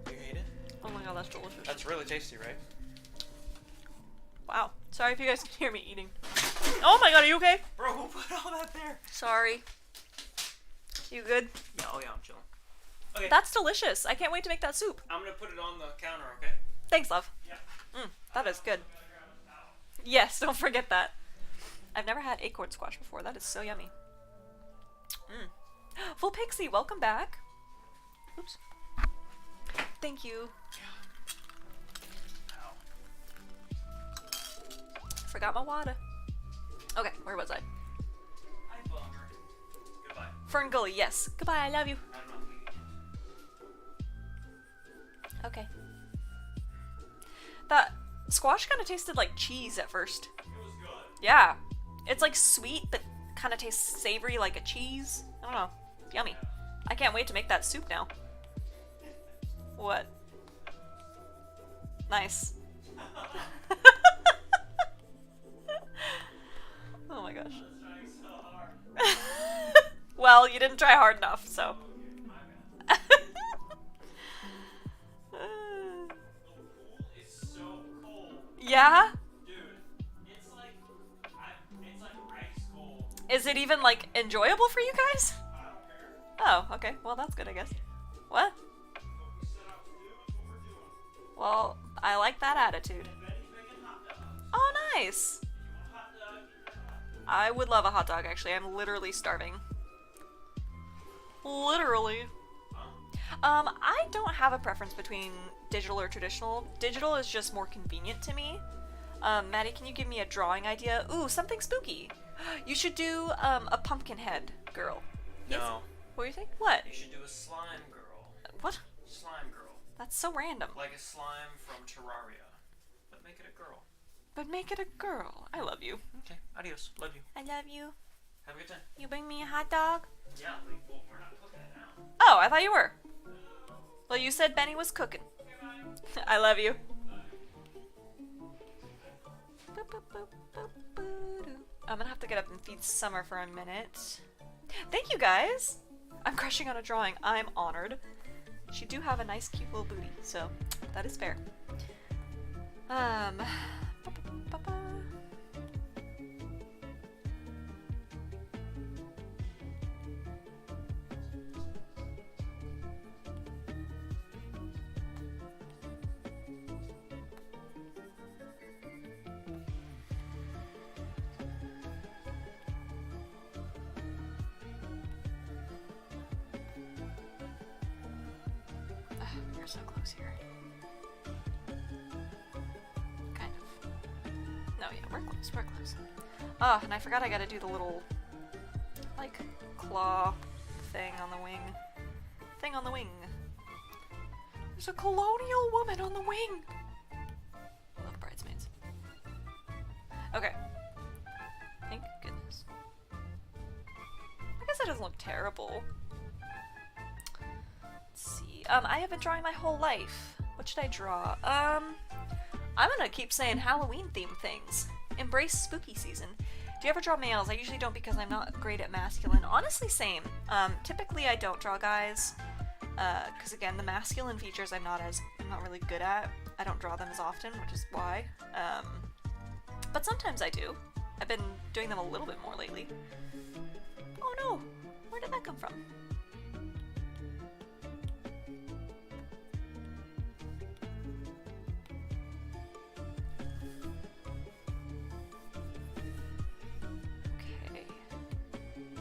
[SPEAKER 2] You hate it?
[SPEAKER 1] Oh my god, that's delicious.
[SPEAKER 2] That's really tasty, right?
[SPEAKER 1] Wow. Sorry if you guys can hear me eating. Oh my god, are you okay?
[SPEAKER 2] Bro, who put all that there?
[SPEAKER 1] Sorry. You good?
[SPEAKER 2] Yeah, oh yeah, I'm chilling. Okay.
[SPEAKER 1] That's delicious. I can't wait to make that soup.
[SPEAKER 2] I'm gonna put it on the counter, okay?
[SPEAKER 1] Thanks, love.
[SPEAKER 2] Yeah.
[SPEAKER 1] That is good. Yes, don't forget that. I've never had acorn squash before. That is so yummy. Full Pixie, welcome back. Oops. Thank you. Forgot my water. Okay, where was I?
[SPEAKER 2] Hi, bummer. Goodbye.
[SPEAKER 1] Fern Gully, yes. Goodbye, I love you.
[SPEAKER 2] I'm not leaving yet.
[SPEAKER 1] Okay. That squash kind of tasted like cheese at first.
[SPEAKER 2] It was good.
[SPEAKER 1] Yeah. It's like sweet, but kind of tastes savory like a cheese. I don't know. Yummy. I can't wait to make that soup now. What? Nice. Oh my gosh. Well, you didn't try hard enough, so. Yeah?
[SPEAKER 2] Dude, it's like ice cold.
[SPEAKER 1] Is it even, like, enjoyable for you guys?
[SPEAKER 2] I don't care.
[SPEAKER 1] Oh, okay. Well, that's good, I guess. What?
[SPEAKER 2] What we set out to do is what we're doing.
[SPEAKER 1] Well, I like that attitude.
[SPEAKER 2] Betty's making hot dogs.
[SPEAKER 1] Oh, nice.
[SPEAKER 2] You want a hot dog?
[SPEAKER 1] I would love a hot dog, actually. I'm literally starving. Literally. I don't have a preference between digital or traditional. Digital is just more convenient to me. Maddie, can you give me a drawing idea? Ooh, something spooky. You should do a pumpkin head girl. Yes?
[SPEAKER 2] No.
[SPEAKER 1] What do you think? What?
[SPEAKER 2] You should do a slime girl.
[SPEAKER 1] What?
[SPEAKER 2] Slime girl.
[SPEAKER 1] That's so random.
[SPEAKER 2] Like a slime from Terraria. But make it a girl.
[SPEAKER 1] But make it a girl. I love you.
[SPEAKER 2] Okay, adios. Love you.
[SPEAKER 1] I love you.
[SPEAKER 2] Have a good time.
[SPEAKER 1] You bring me a hot dog?
[SPEAKER 2] Yeah, well, we're not cooking it now.
[SPEAKER 1] Oh, I thought you were. Well, you said Benny was cooking. I love you. I'm gonna have to get up and feed Summer for a minute. Thank you, guys! I'm crushing on a drawing. I'm honored. She do have a nice, cute little booty, so that is fair. We're so close here. Kind of. No, yeah, we're close, we're close. Oh, and I forgot I gotta do the little, like, claw thing on the wing. Thing on the wing. There's a colonial woman on the wing! I love Bridesmaids. Okay. Thank goodness. I guess that doesn't look terrible. Let's see. I have been drawing my whole life. What should I draw? I'm gonna keep saying Halloween themed things. Embrace spooky season. Do you ever draw males? I usually don't because I'm not great at masculine. Honestly, same. Typically I don't draw guys. Because again, the masculine features I'm not really good at. I don't draw them as often, which is why. But sometimes I do. I've been doing them a little bit more lately. Oh no! Where did that come from?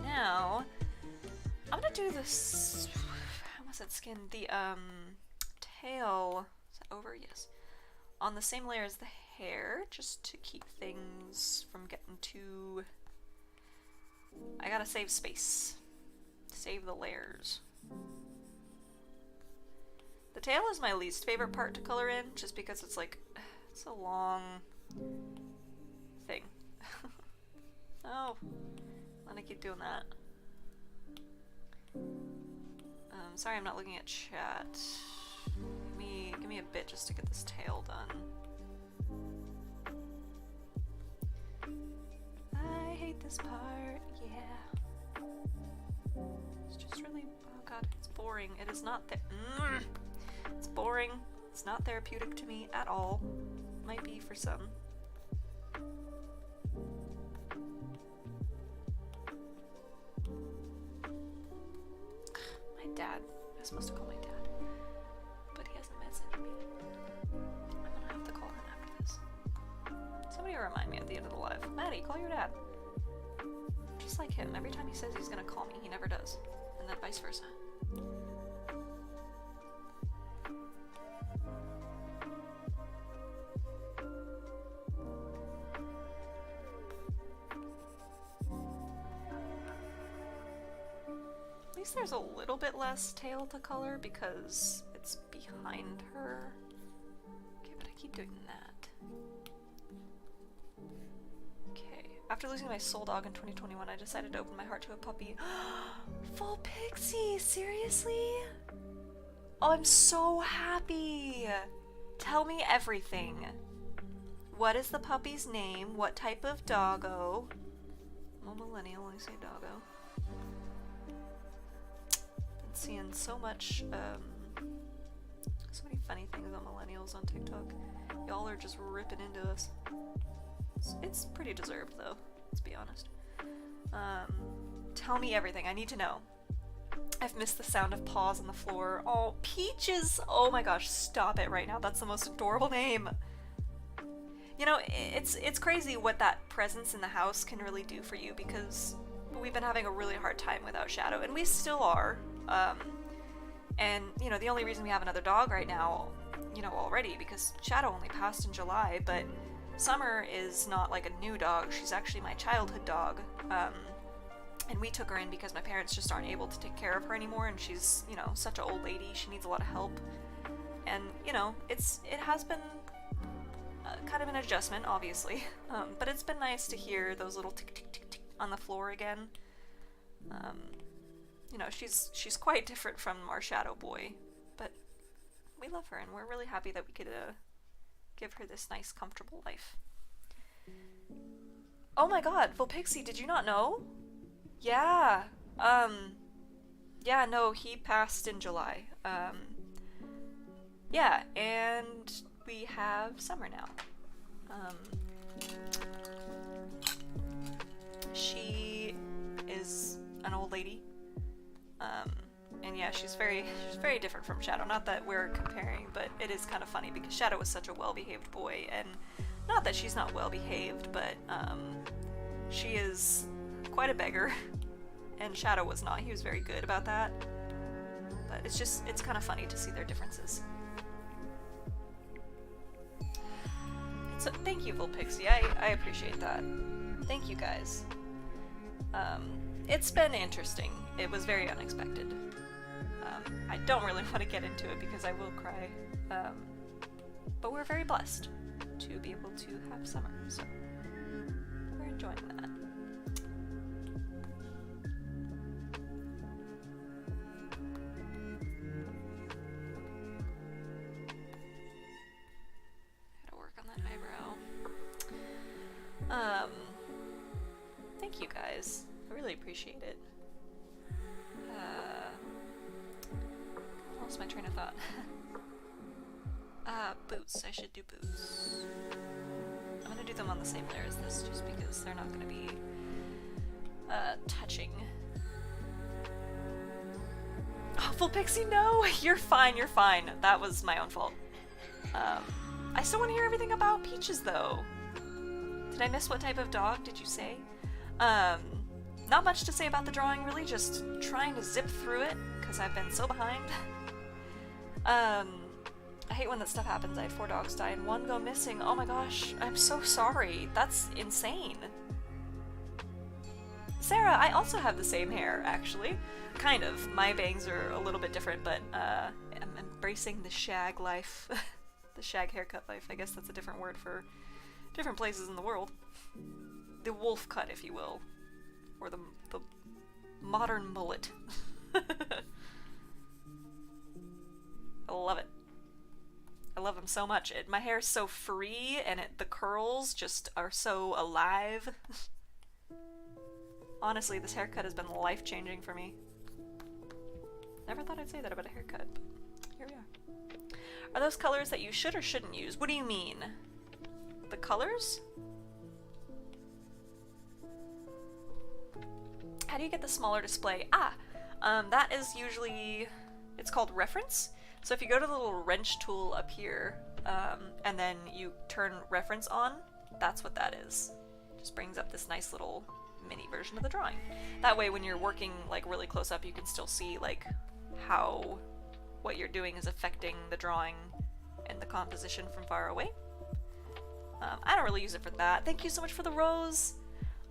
[SPEAKER 1] Now, I'm gonna do this. How was it skin? The tail. Is that over? Yes. On the same layer as the hair, just to keep things from getting too. I gotta save space. Save the layers. The tail is my least favorite part to color in, just because it's like it's a long thing. Oh. I'm gonna keep doing that. Sorry I'm not looking at chat. Give me a bit just to get this tail done. I hate this part, yeah. It's just really, oh god, it's boring. It is not it's boring. It's not therapeutic to me at all. Might be for some. Dad. I was supposed to call my dad, but he hasn't messaged me. I'm gonna have to call him after this. Somebody remind me at the end of the live. Maddie, call your dad. Just like him, every time he says he's gonna call me, he never does. And then vice versa. At least there's a little bit less tail to color because it's behind her. Okay, but I keep doing that. Okay, after losing my soul dog in 2021, I decided to open my heart to a puppy. Full pixie, seriously? Oh, I'm so happy. Tell me everything. What is the puppy's name? What type of doggo? I'm a millennial, I say doggo. Seeing so much, so many funny things on millennials on TikTok. Y'all are just ripping into us. It's pretty deserved though, let's be honest. Tell me everything, I need to know. I've missed the sound of paws on the floor. Oh, Peaches! Oh my gosh, stop it right now, that's the most adorable name. You know, it's crazy what that presence in the house can really do for you because we've been having a really hard time without Shadow, and we still are. And, you know, the only reason we have another dog right now, you know, already, because Shadow only passed in July, but Summer is not like a new dog. She's actually my childhood dog. And we took her in because my parents just aren't able to take care of her anymore, and she's, you know, such an old lady. She needs a lot of help. And, you know, it has been kind of an adjustment, obviously. But it's been nice to hear those little tick tick tick tick on the floor again. You know, she's quite different from our shadow boy, but we love her, and we're really happy that we could give her this nice, comfortable life. Oh my god, Volpixie, did you not know? Yeah, yeah, no, he passed in July. Yeah, and we have Summer now. She is an old lady. And yeah, she's very different from Shadow. Not that we're comparing, but it is kind of funny because Shadow was such a well-behaved boy, and not that she's not well-behaved, but she is quite a beggar, and Shadow was not. He was very good about that. But it's kind of funny to see their differences. So thank you, Volpixie. I appreciate that. Thank you guys. It's been interesting. It was very unexpected. I don't really want to get into it because I will cry. But we're very blessed to be able to have Summer, so we're enjoying that. Gotta work on that eyebrow. Thank you guys. I really appreciate it. Lost my train of thought. Boots. I should do boots. I'm gonna do them on the same layer as this, just because they're not gonna be touching. Oh, Volpixie, no! You're fine, you're fine. That was my own fault. I still want to hear everything about Peaches, though. Did I miss what type of dog did you say? Not much to say about the drawing, really, just trying to zip through it, because I've been so behind. I hate when that stuff happens. I had 4 dogs die and 1 go missing. Oh my gosh, I'm so sorry. That's insane. Sarah, I also have the same hair, actually. Kind of. My bangs are a little bit different, but I'm embracing the shag life. The shag haircut life. I guess that's a different word for different places in the world. The wolf cut, if you will. Or the modern mullet. I love it. I love them so much. My hair is so free, and the curls just are so alive. Honestly, this haircut has been life-changing for me. Never thought I'd say that about a haircut, but here we are. Are those colors that you should or shouldn't use? What do you mean? The colors? How do you get the smaller display? That is usually, it's called reference. So if you go to the little wrench tool up here, and then you turn reference on, that's what that is. Just brings up this nice little mini version of the drawing. That way when you're working like really close up, you can still see like how what you're doing is affecting the drawing and the composition from far away. I don't really use it for that. Thank you so much for the rose.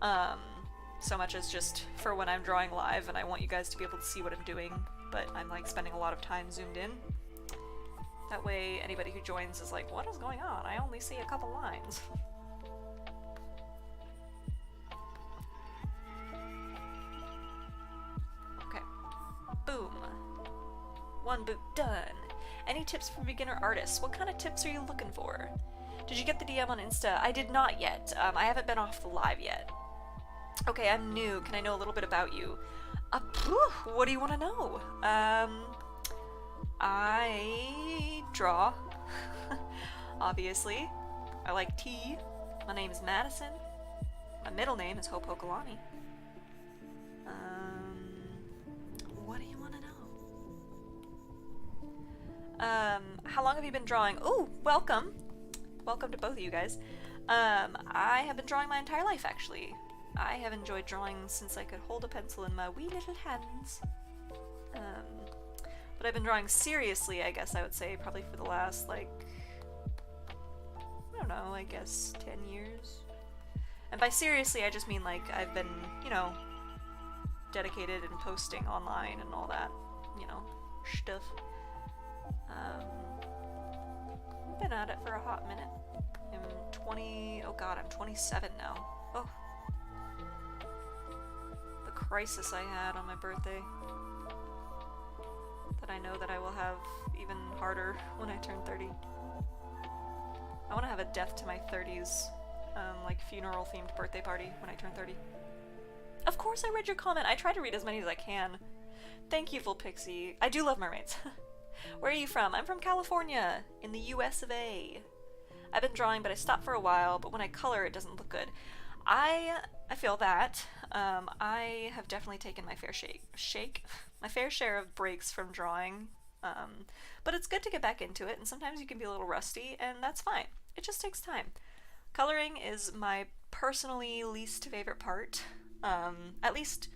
[SPEAKER 1] So much as just for when I'm drawing live and I want you guys to be able to see what I'm doing, but I'm like spending a lot of time zoomed in. That way anybody who joins is like, what is going on? I only see a couple lines. Okay. Boom. 1 boot done. Any tips for beginner artists? What kind of tips are you looking for? Did you get the DM on Insta? I did not yet. I haven't been off the live yet. Okay, I'm new. Can I know a little bit about you? What do you want to know? I draw. Obviously. I like tea. My name is Madison. My middle name is Hope.hokulani. What do you want to know? How long have you been drawing? Ooh, welcome. Welcome to both of you guys. I have been drawing my entire life, actually. I have enjoyed drawing since I could hold a pencil in my wee little hands. But I've been drawing seriously, I guess I would say, probably for the last, like, I don't know, I guess 10 years. And by seriously, I just mean like I've been, you know, dedicated and posting online and all that, you know, stuff. I've been at it for a hot minute. I'm 27 now. Oh. The crisis I had on my birthday. That I know that I will have even harder when I turn 30. I want to have a death to my 30s, like funeral themed birthday party when I turn 30. Of course I read your comment. I try to read as many as I can. Thank you, Full Pixie. I do love mermaids. Where are you from? I'm from California, in the US of A. I've been drawing, but I stopped for a while, but when I color, it doesn't look good. I feel that. I have definitely taken my fair my fair share of breaks from drawing, but it's good to get back into it, and sometimes you can be a little rusty, and that's fine. It just takes time. Coloring is my personally least favorite part. At least,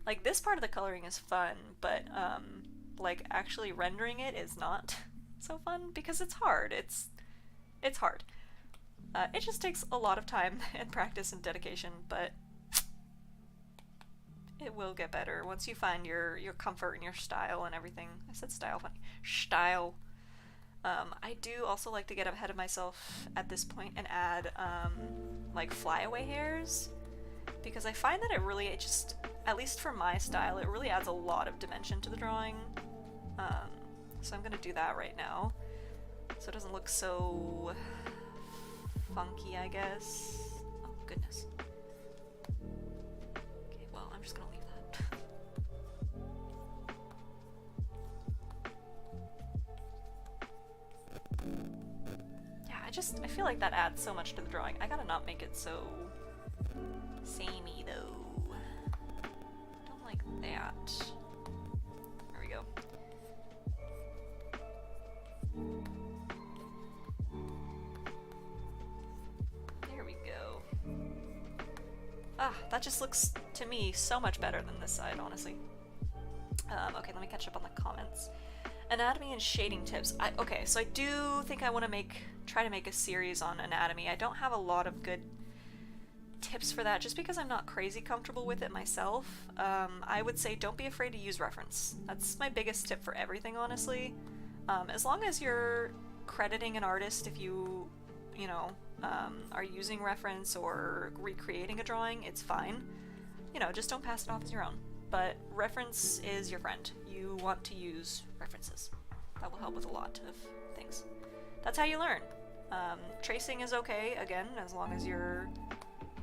[SPEAKER 1] like, this part of the coloring is fun, but, like, actually rendering it is not so fun, because it's hard. It's hard. It just takes a lot of time and practice and dedication, but it will get better once you find your comfort and your style and everything. I said style, funny. Style. I do also like to get ahead of myself at this point and add, like, flyaway hairs, because I find that it just, at least for my style, it really adds a lot of dimension to the drawing. So I'm gonna do that right now, so it doesn't look so funky, I guess. Oh, goodness. Okay, well, I'm just gonna leave that. Yeah, I feel like that adds so much to the drawing. I gotta not make it so samey, though. Don't like that. There we go. There we go. Ah, that just looks, to me, so much better than this side, honestly. Okay, let me catch up on the comments. Anatomy and shading tips. Okay, so I do think I want to try to make a series on anatomy. I don't have a lot of good tips for that, just because I'm not crazy comfortable with it myself. I would say don't be afraid to use reference. That's my biggest tip for everything, honestly. As long as you're crediting an artist, if you know, are using reference or recreating a drawing, it's fine. You know, just don't pass it off as your own. But reference is your friend. You want to use references. That will help with a lot of things. That's how you learn. Tracing is okay, again, as long as you're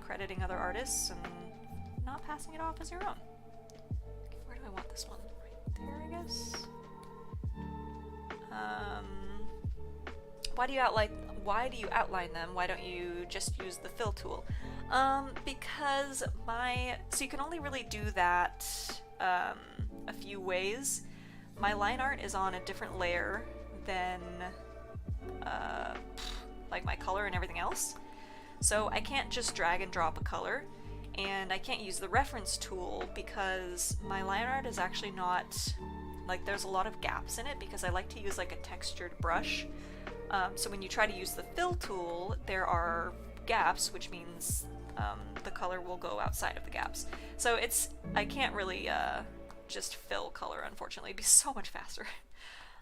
[SPEAKER 1] crediting other artists and not passing it off as your own. Okay, where do I want this one? Right there, I guess? Why do you outline them? Why don't you just use the fill tool? Because so you can only really do that a few ways. My line art is on a different layer than like my color and everything else. So I can't just drag and drop a color, and I can't use the reference tool because my line art is actually not, like, there's a lot of gaps in it because I like to use like a textured brush. So when you try to use the fill tool, there are gaps, which means the color will go outside of the gaps. So I can't really just fill color, unfortunately. It'd be so much faster.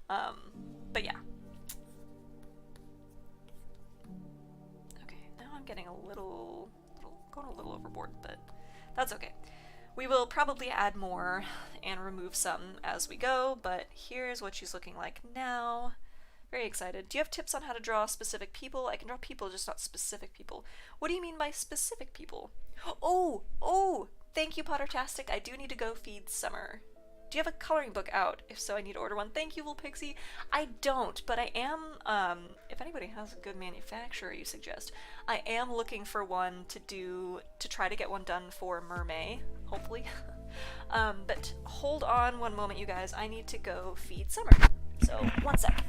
[SPEAKER 1] But yeah. Okay, now I'm getting going a little overboard, but that's okay. We will probably add more and remove some as we go, but here's what she's looking like now. Very excited. Do you have tips on how to draw specific people? I can draw people, just not specific people. What do you mean by specific people? Oh! Thank you, Pottertastic. I do need to go feed Summer. Do you have a coloring book out? If so, I need to order one. Thank you, Little Pixie. I don't, but I am, if anybody has a good manufacturer you suggest, I am looking for one to try to get one done for Mermaid, hopefully. But hold on one moment, you guys. I need to go feed Summer. So, one sec.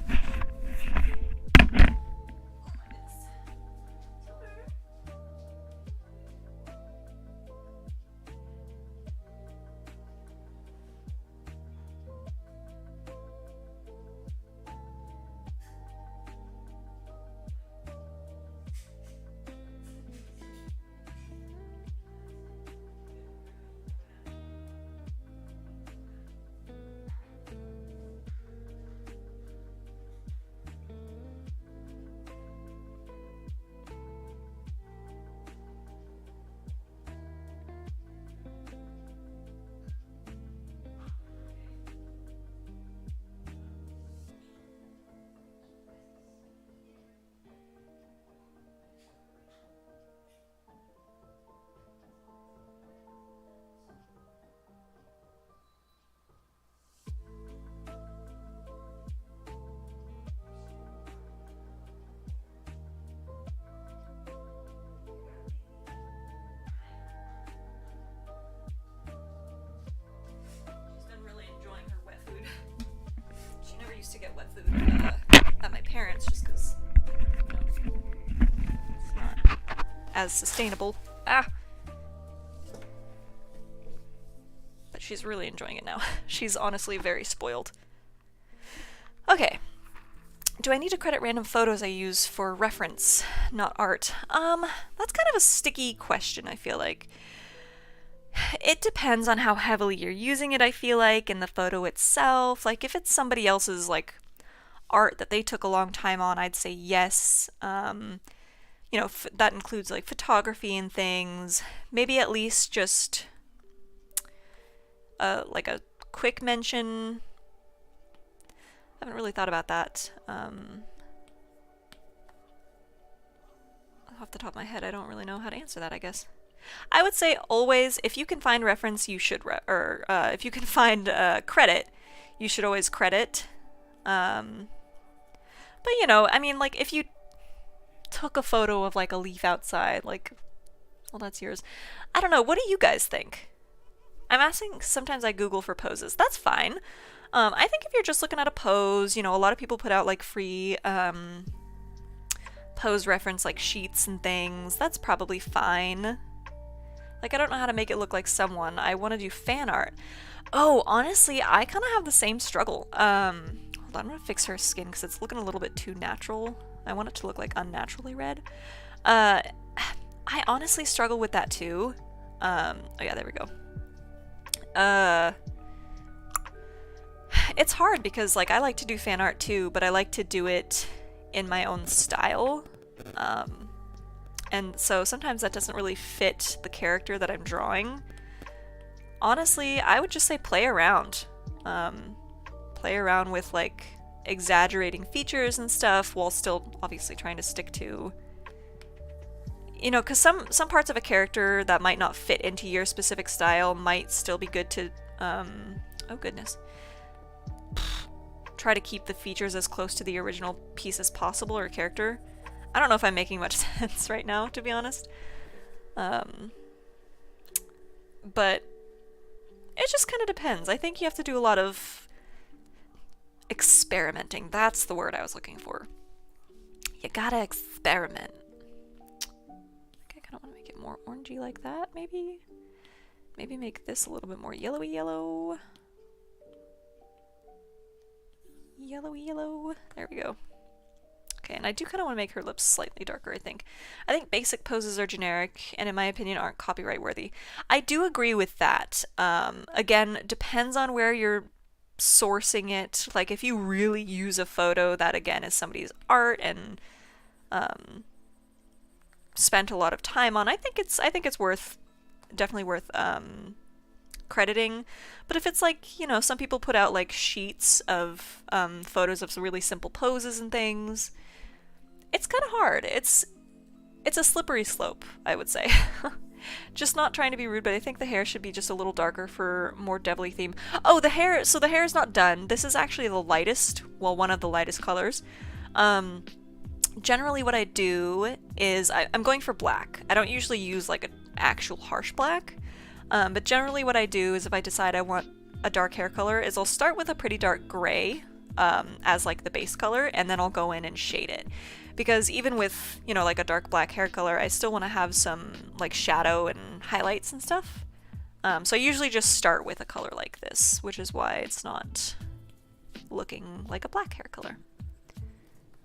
[SPEAKER 1] as sustainable. Ah! But she's really enjoying it now. She's honestly very spoiled. Okay. Do I need to credit random photos I use for reference, not art? That's kind of a sticky question, I feel like. It depends on how heavily you're using it, I feel like, in the photo itself. Like, if it's somebody else's, like, art that they took a long time on, I'd say yes. You know, that includes, like, photography and things. Maybe at least just, like, a quick mention. I haven't really thought about that. Off the top of my head, I don't really know how to answer that, I guess. I would say always, if you can find reference, you should, if you can find credit, you should always credit. But you know, I mean, like, if you took a photo of, like, a leaf outside, like, well, that's yours. I don't know, what do you guys think? I'm asking, sometimes I Google for poses. That's fine. I think if you're just looking at a pose, you know, a lot of people put out, like, free, pose reference, like, sheets and things. That's probably fine. Like, I don't know how to make it look like someone. I want to do fan art. Oh, honestly, I kind of have the same struggle. Hold on, I'm gonna fix her skin because it's looking a little bit too natural. I want it to look, like, unnaturally red. I honestly struggle with that too. Oh yeah, there we go. It's hard because, like, I like to do fan art too, but I like to do it in my own style. And so sometimes that doesn't really fit the character that I'm drawing. Honestly, I would just say play around. Play around with, like, exaggerating features and stuff while still obviously trying to stick to, you know, because some parts of a character that might not fit into your specific style might still be good to, oh goodness, try to keep the features as close to the original piece as possible or character. I don't know if I'm making much sense right now, to be honest. But it just kind of depends. I think you have to do a lot of experimenting. That's the word I was looking for. You gotta experiment. I kind of want to make it more orangey like that, maybe? Maybe make this a little bit more yellowy yellow. Yellowy yellow. There we go. Okay, and I do kind of want to make her lips slightly darker, I think. I think basic poses are generic, and in my opinion aren't copyright worthy. I do agree with that. Again, depends on where you're sourcing it. Like, if you really use a photo that, again, is somebody's art and spent a lot of time on, I think it's definitely worth crediting. But if it's like, you know, some people put out, like, sheets of photos of some really simple poses and things, it's kind of hard. It's a slippery slope, I would say. Just not trying to be rude, but I think the hair should be just a little darker for more devilly theme. Oh, the hair, so the hair is not done. This is actually the lightest, well, one of the lightest colors. Generally what I do is, I'm going for black. I don't usually use, like, an actual harsh black. But generally what I do is, if I decide I want a dark hair color, is I'll start with a pretty dark gray as, like, the base color, and then I'll go in and shade it. Because even with, you know, like, a dark black hair color, I still want to have some, like, shadow and highlights and stuff. So I usually just start with a color like this, which is why it's not looking like a black hair color.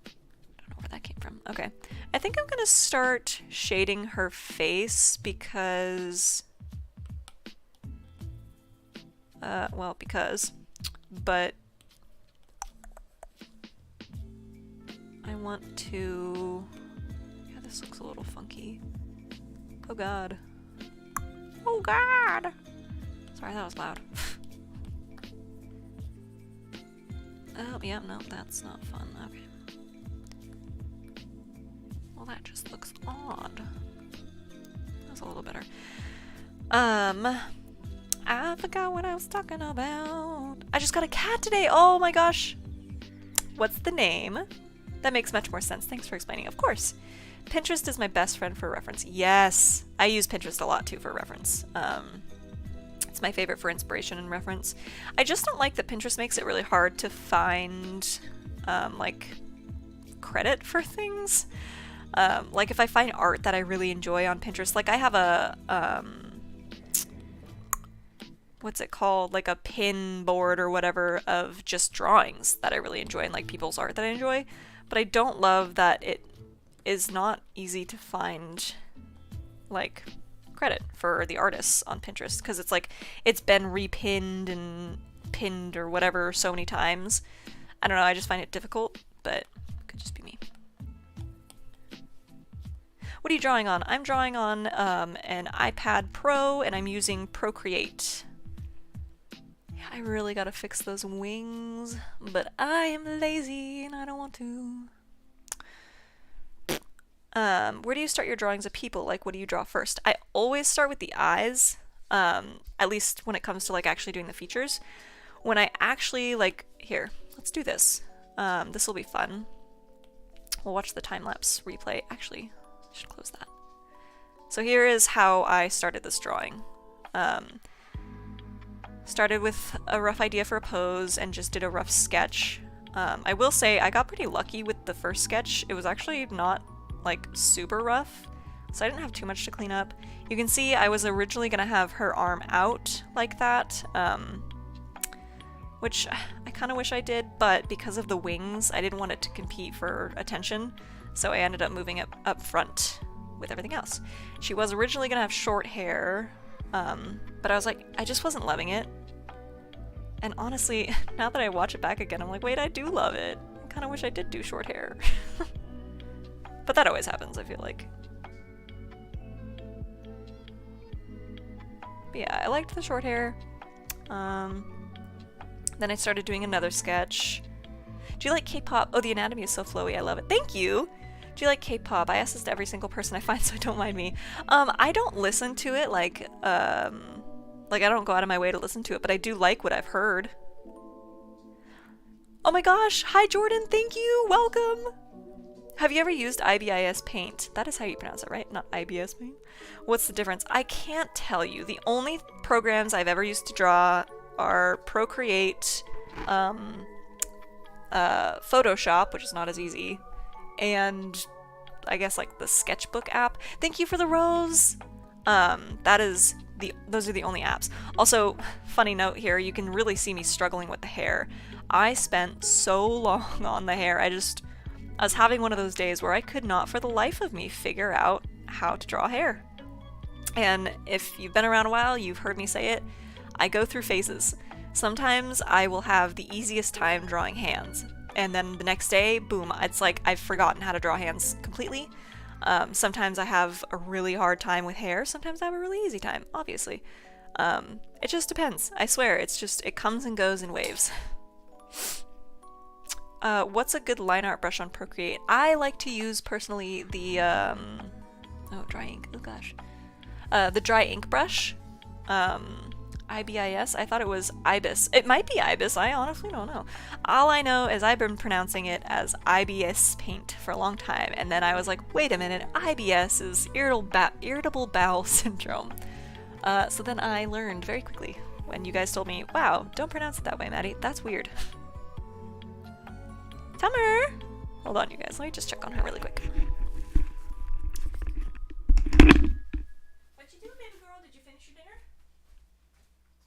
[SPEAKER 1] Don't know where that came from. Okay. I think I'm gonna start shading her face because... well, but I want to, yeah, this looks a little funky. Oh god. Oh god! Sorry, that was loud. Oh, yeah, no, that's not fun. Okay. Well, that just looks odd. That's a little better. I forgot what I was talking about. I just got a cat today. Oh my gosh. What's the name? That makes much more sense. Thanks for explaining. Of course. Pinterest is my best friend for reference. Yes. I use Pinterest a lot too for reference. It's my favorite for inspiration and reference. I just don't like that Pinterest makes it really hard to find, like, credit for things. Like if I find art that I really enjoy on Pinterest, like I have a, what's it called? Like a pin board or whatever of just drawings that I really enjoy and like people's art that I enjoy. But I don't love that it is not easy to find like credit for the artists on Pinterest because it's like it's been repinned and pinned or whatever so many times. I don't know, I just find it difficult, but it could just be me. What are you drawing on? I'm drawing on an iPad Pro and I'm using Procreate. Yeah, I really gotta fix those wings, but I am lazy and I don't want to. Where do you start your drawings of people? Like, what do you draw first? I always start with the eyes, at least when it comes to like actually doing the features. When I actually like, here, let's do this. This will be fun. We'll watch the time-lapse replay. Actually, I should close that. So here is how I started this drawing. Started with a rough idea for a pose and just did a rough sketch. I will say I got pretty lucky with the first sketch. It was actually not like super rough, so I didn't have too much to clean up. You can see I was originally gonna have her arm out like that, which I kind of wish I did, but because of the wings, I didn't want it to compete for attention, so I ended up moving it up front with everything else. She was originally gonna have short hair, but I was like, I just wasn't loving it. And honestly, now that I watch it back again, I'm like, wait, I do love it. I kind of wish I did do short hair. But that always happens, I feel like. But yeah, I liked the short hair. Then I started doing another sketch. Do you like K-pop? Oh, the anatomy is so flowy. I love it. Thank you! Do you like K-pop? I ask this to every single person I find, so don't mind me. I don't listen to it like I don't go out of my way to listen to it, but I do like what I've heard. Oh my gosh! Hi Jordan, thank you! Welcome! Have you ever used IBIS Paint? That is how you pronounce it, right? Not IBS Paint? What's the difference? I can't tell you. The only programs I've ever used to draw are Procreate, Photoshop, which is not as easy, and I guess like the Sketchbook app. Thank you for the rose! Those are the only apps. Also, funny note here, you can really see me struggling with the hair. I spent so long on the hair, I was having one of those days where I could not for the life of me figure out how to draw hair. And if you've been around a while, you've heard me say it, I go through phases. Sometimes I will have the easiest time drawing hands, and then the next day, boom, it's like I've forgotten how to draw hands completely. Sometimes I have a really hard time with hair, sometimes I have a really easy time, obviously. It just depends. I swear, it comes and goes in waves. What's a good line art brush on Procreate? I like to use, personally, the, dry ink, oh gosh. The dry ink brush. IBIS? I thought it was IBIS. It might be IBIS, I honestly don't know. All I know is I've been pronouncing it as IBS Paint for a long time, and then I was like, wait a minute, IBS is irritable bowel syndrome. So then I learned very quickly when you guys told me, wow, don't pronounce it that way, Maddie, that's weird. Summer! Hold on, you guys. Let me just check on her really quick. What you doing, baby girl? Did you finish your dinner?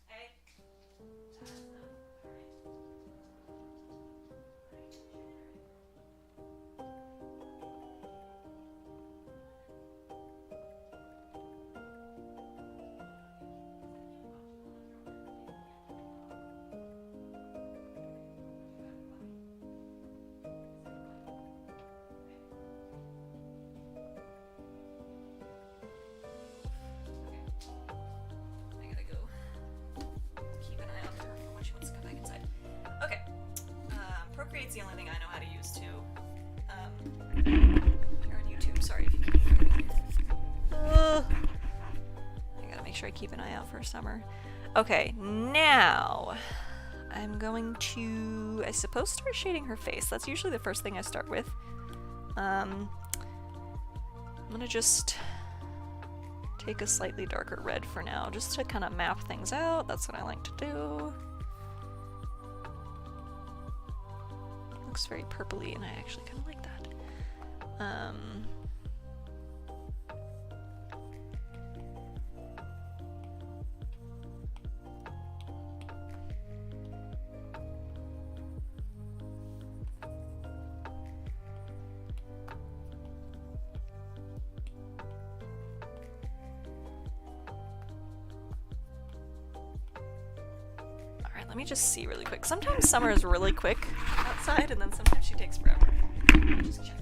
[SPEAKER 1] Hey. Procreate's the only thing I know how to use too. You're on YouTube, sorry if you keep hearing me. I gotta make sure I keep an eye out for summer. Okay, now I'm going to, I suppose, start shading her face. That's usually the first thing I start with. I'm gonna just take a slightly darker red for now, just to kind of map things out. That's what I like to do. Looks very purpley, and I actually kind of like that. Let me just see really quick. Sometimes summer is really quick outside, and then sometimes she takes forever. Just check.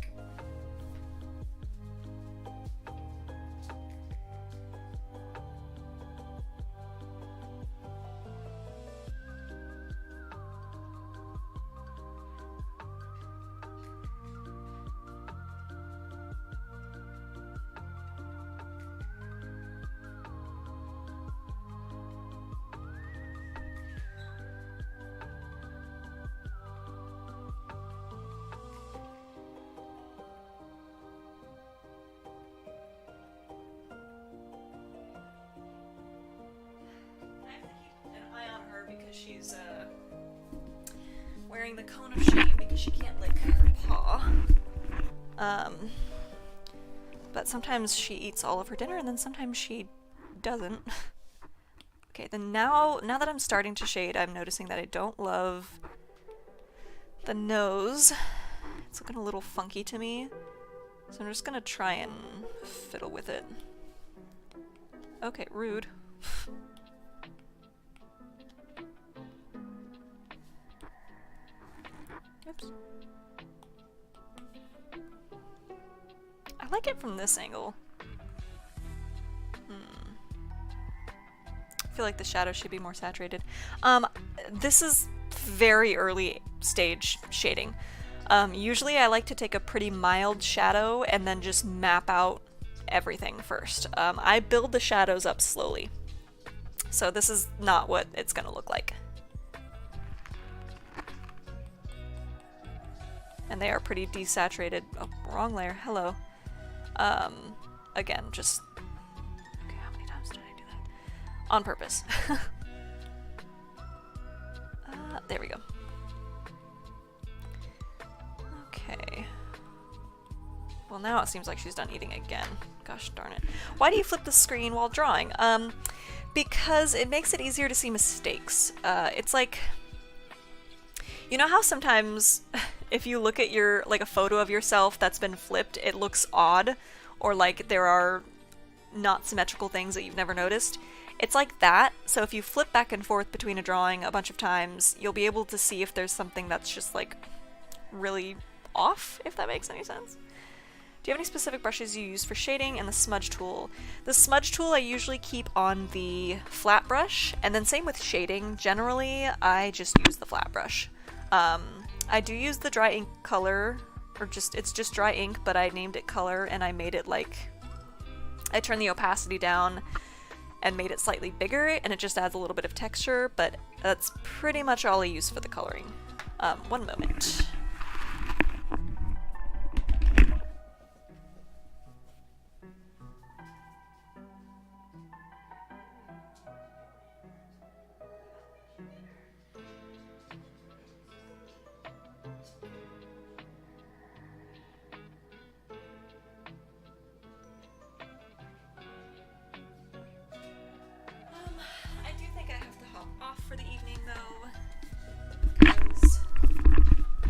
[SPEAKER 1] Because she's wearing the cone of shame because she can't lick her paw. But sometimes she eats all of her dinner and then sometimes she doesn't. Okay, then now that I'm starting to shade, I'm noticing that I don't love the nose. It's looking a little funky to me. So I'm just gonna try and fiddle with it. Okay, rude. Oops. I like it from this angle. I feel like the shadow should be more saturated. This is very early stage shading. Usually I like to take a pretty mild shadow and then just map out everything first. I build the shadows up slowly. So this is not what it's gonna look like. And they are pretty desaturated. Oh, wrong layer. Hello. Again, just... Okay, how many times did I do that? On purpose. There we go. Okay. Well, now it seems like she's done eating again. Gosh darn it. Why do you flip the screen while drawing? Because it makes it easier to see mistakes. It's like... You know how sometimes if you look at like a photo of yourself that's been flipped, it looks odd, or like there are not symmetrical things that you've never noticed? It's like that, so if you flip back and forth between a drawing a bunch of times, you'll be able to see if there's something that's just like really off, if that makes any sense. Do you have any specific brushes you use for shading and the smudge tool? The smudge tool I usually keep on the flat brush, and then same with shading. Generally, I just use the flat brush. I do use the dry ink color, or it's just dry ink, but I named it color and I made it like, I turned the opacity down and made it slightly bigger, and it just adds a little bit of texture, but that's pretty much all I use for the coloring. One moment.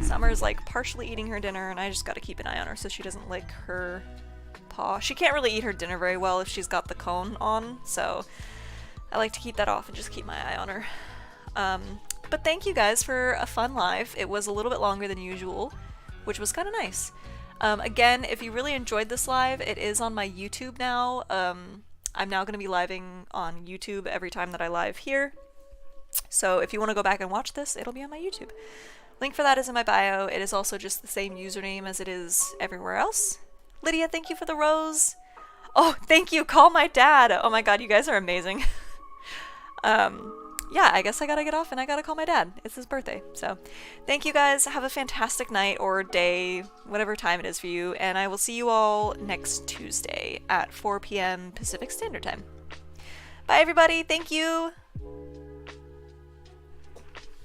[SPEAKER 1] Summer's like partially eating her dinner and I just gotta keep an eye on her so she doesn't lick her paw. She can't really eat her dinner very well if she's got the cone on, so I like to keep that off and just keep my eye on her. But thank you guys for a fun live. It was a little bit longer than usual, which was kind of nice. Again, if you really enjoyed this live, it is on my YouTube now. I'm now going to be living on YouTube every time that I live here. So if you want to go back and watch this, it'll be on my YouTube. Link for that is in my bio. It is also just the same username as it is everywhere else. Lydia, thank you for the rose. Oh, thank you. Call my dad. Oh my god, you guys are amazing. Yeah, I guess I gotta get off and I gotta call my dad. It's his birthday. So thank you guys. Have a fantastic night or day, whatever time it is for you. And I will see you all next Tuesday at 4 p.m. Pacific Standard Time. Bye, everybody. Thank you.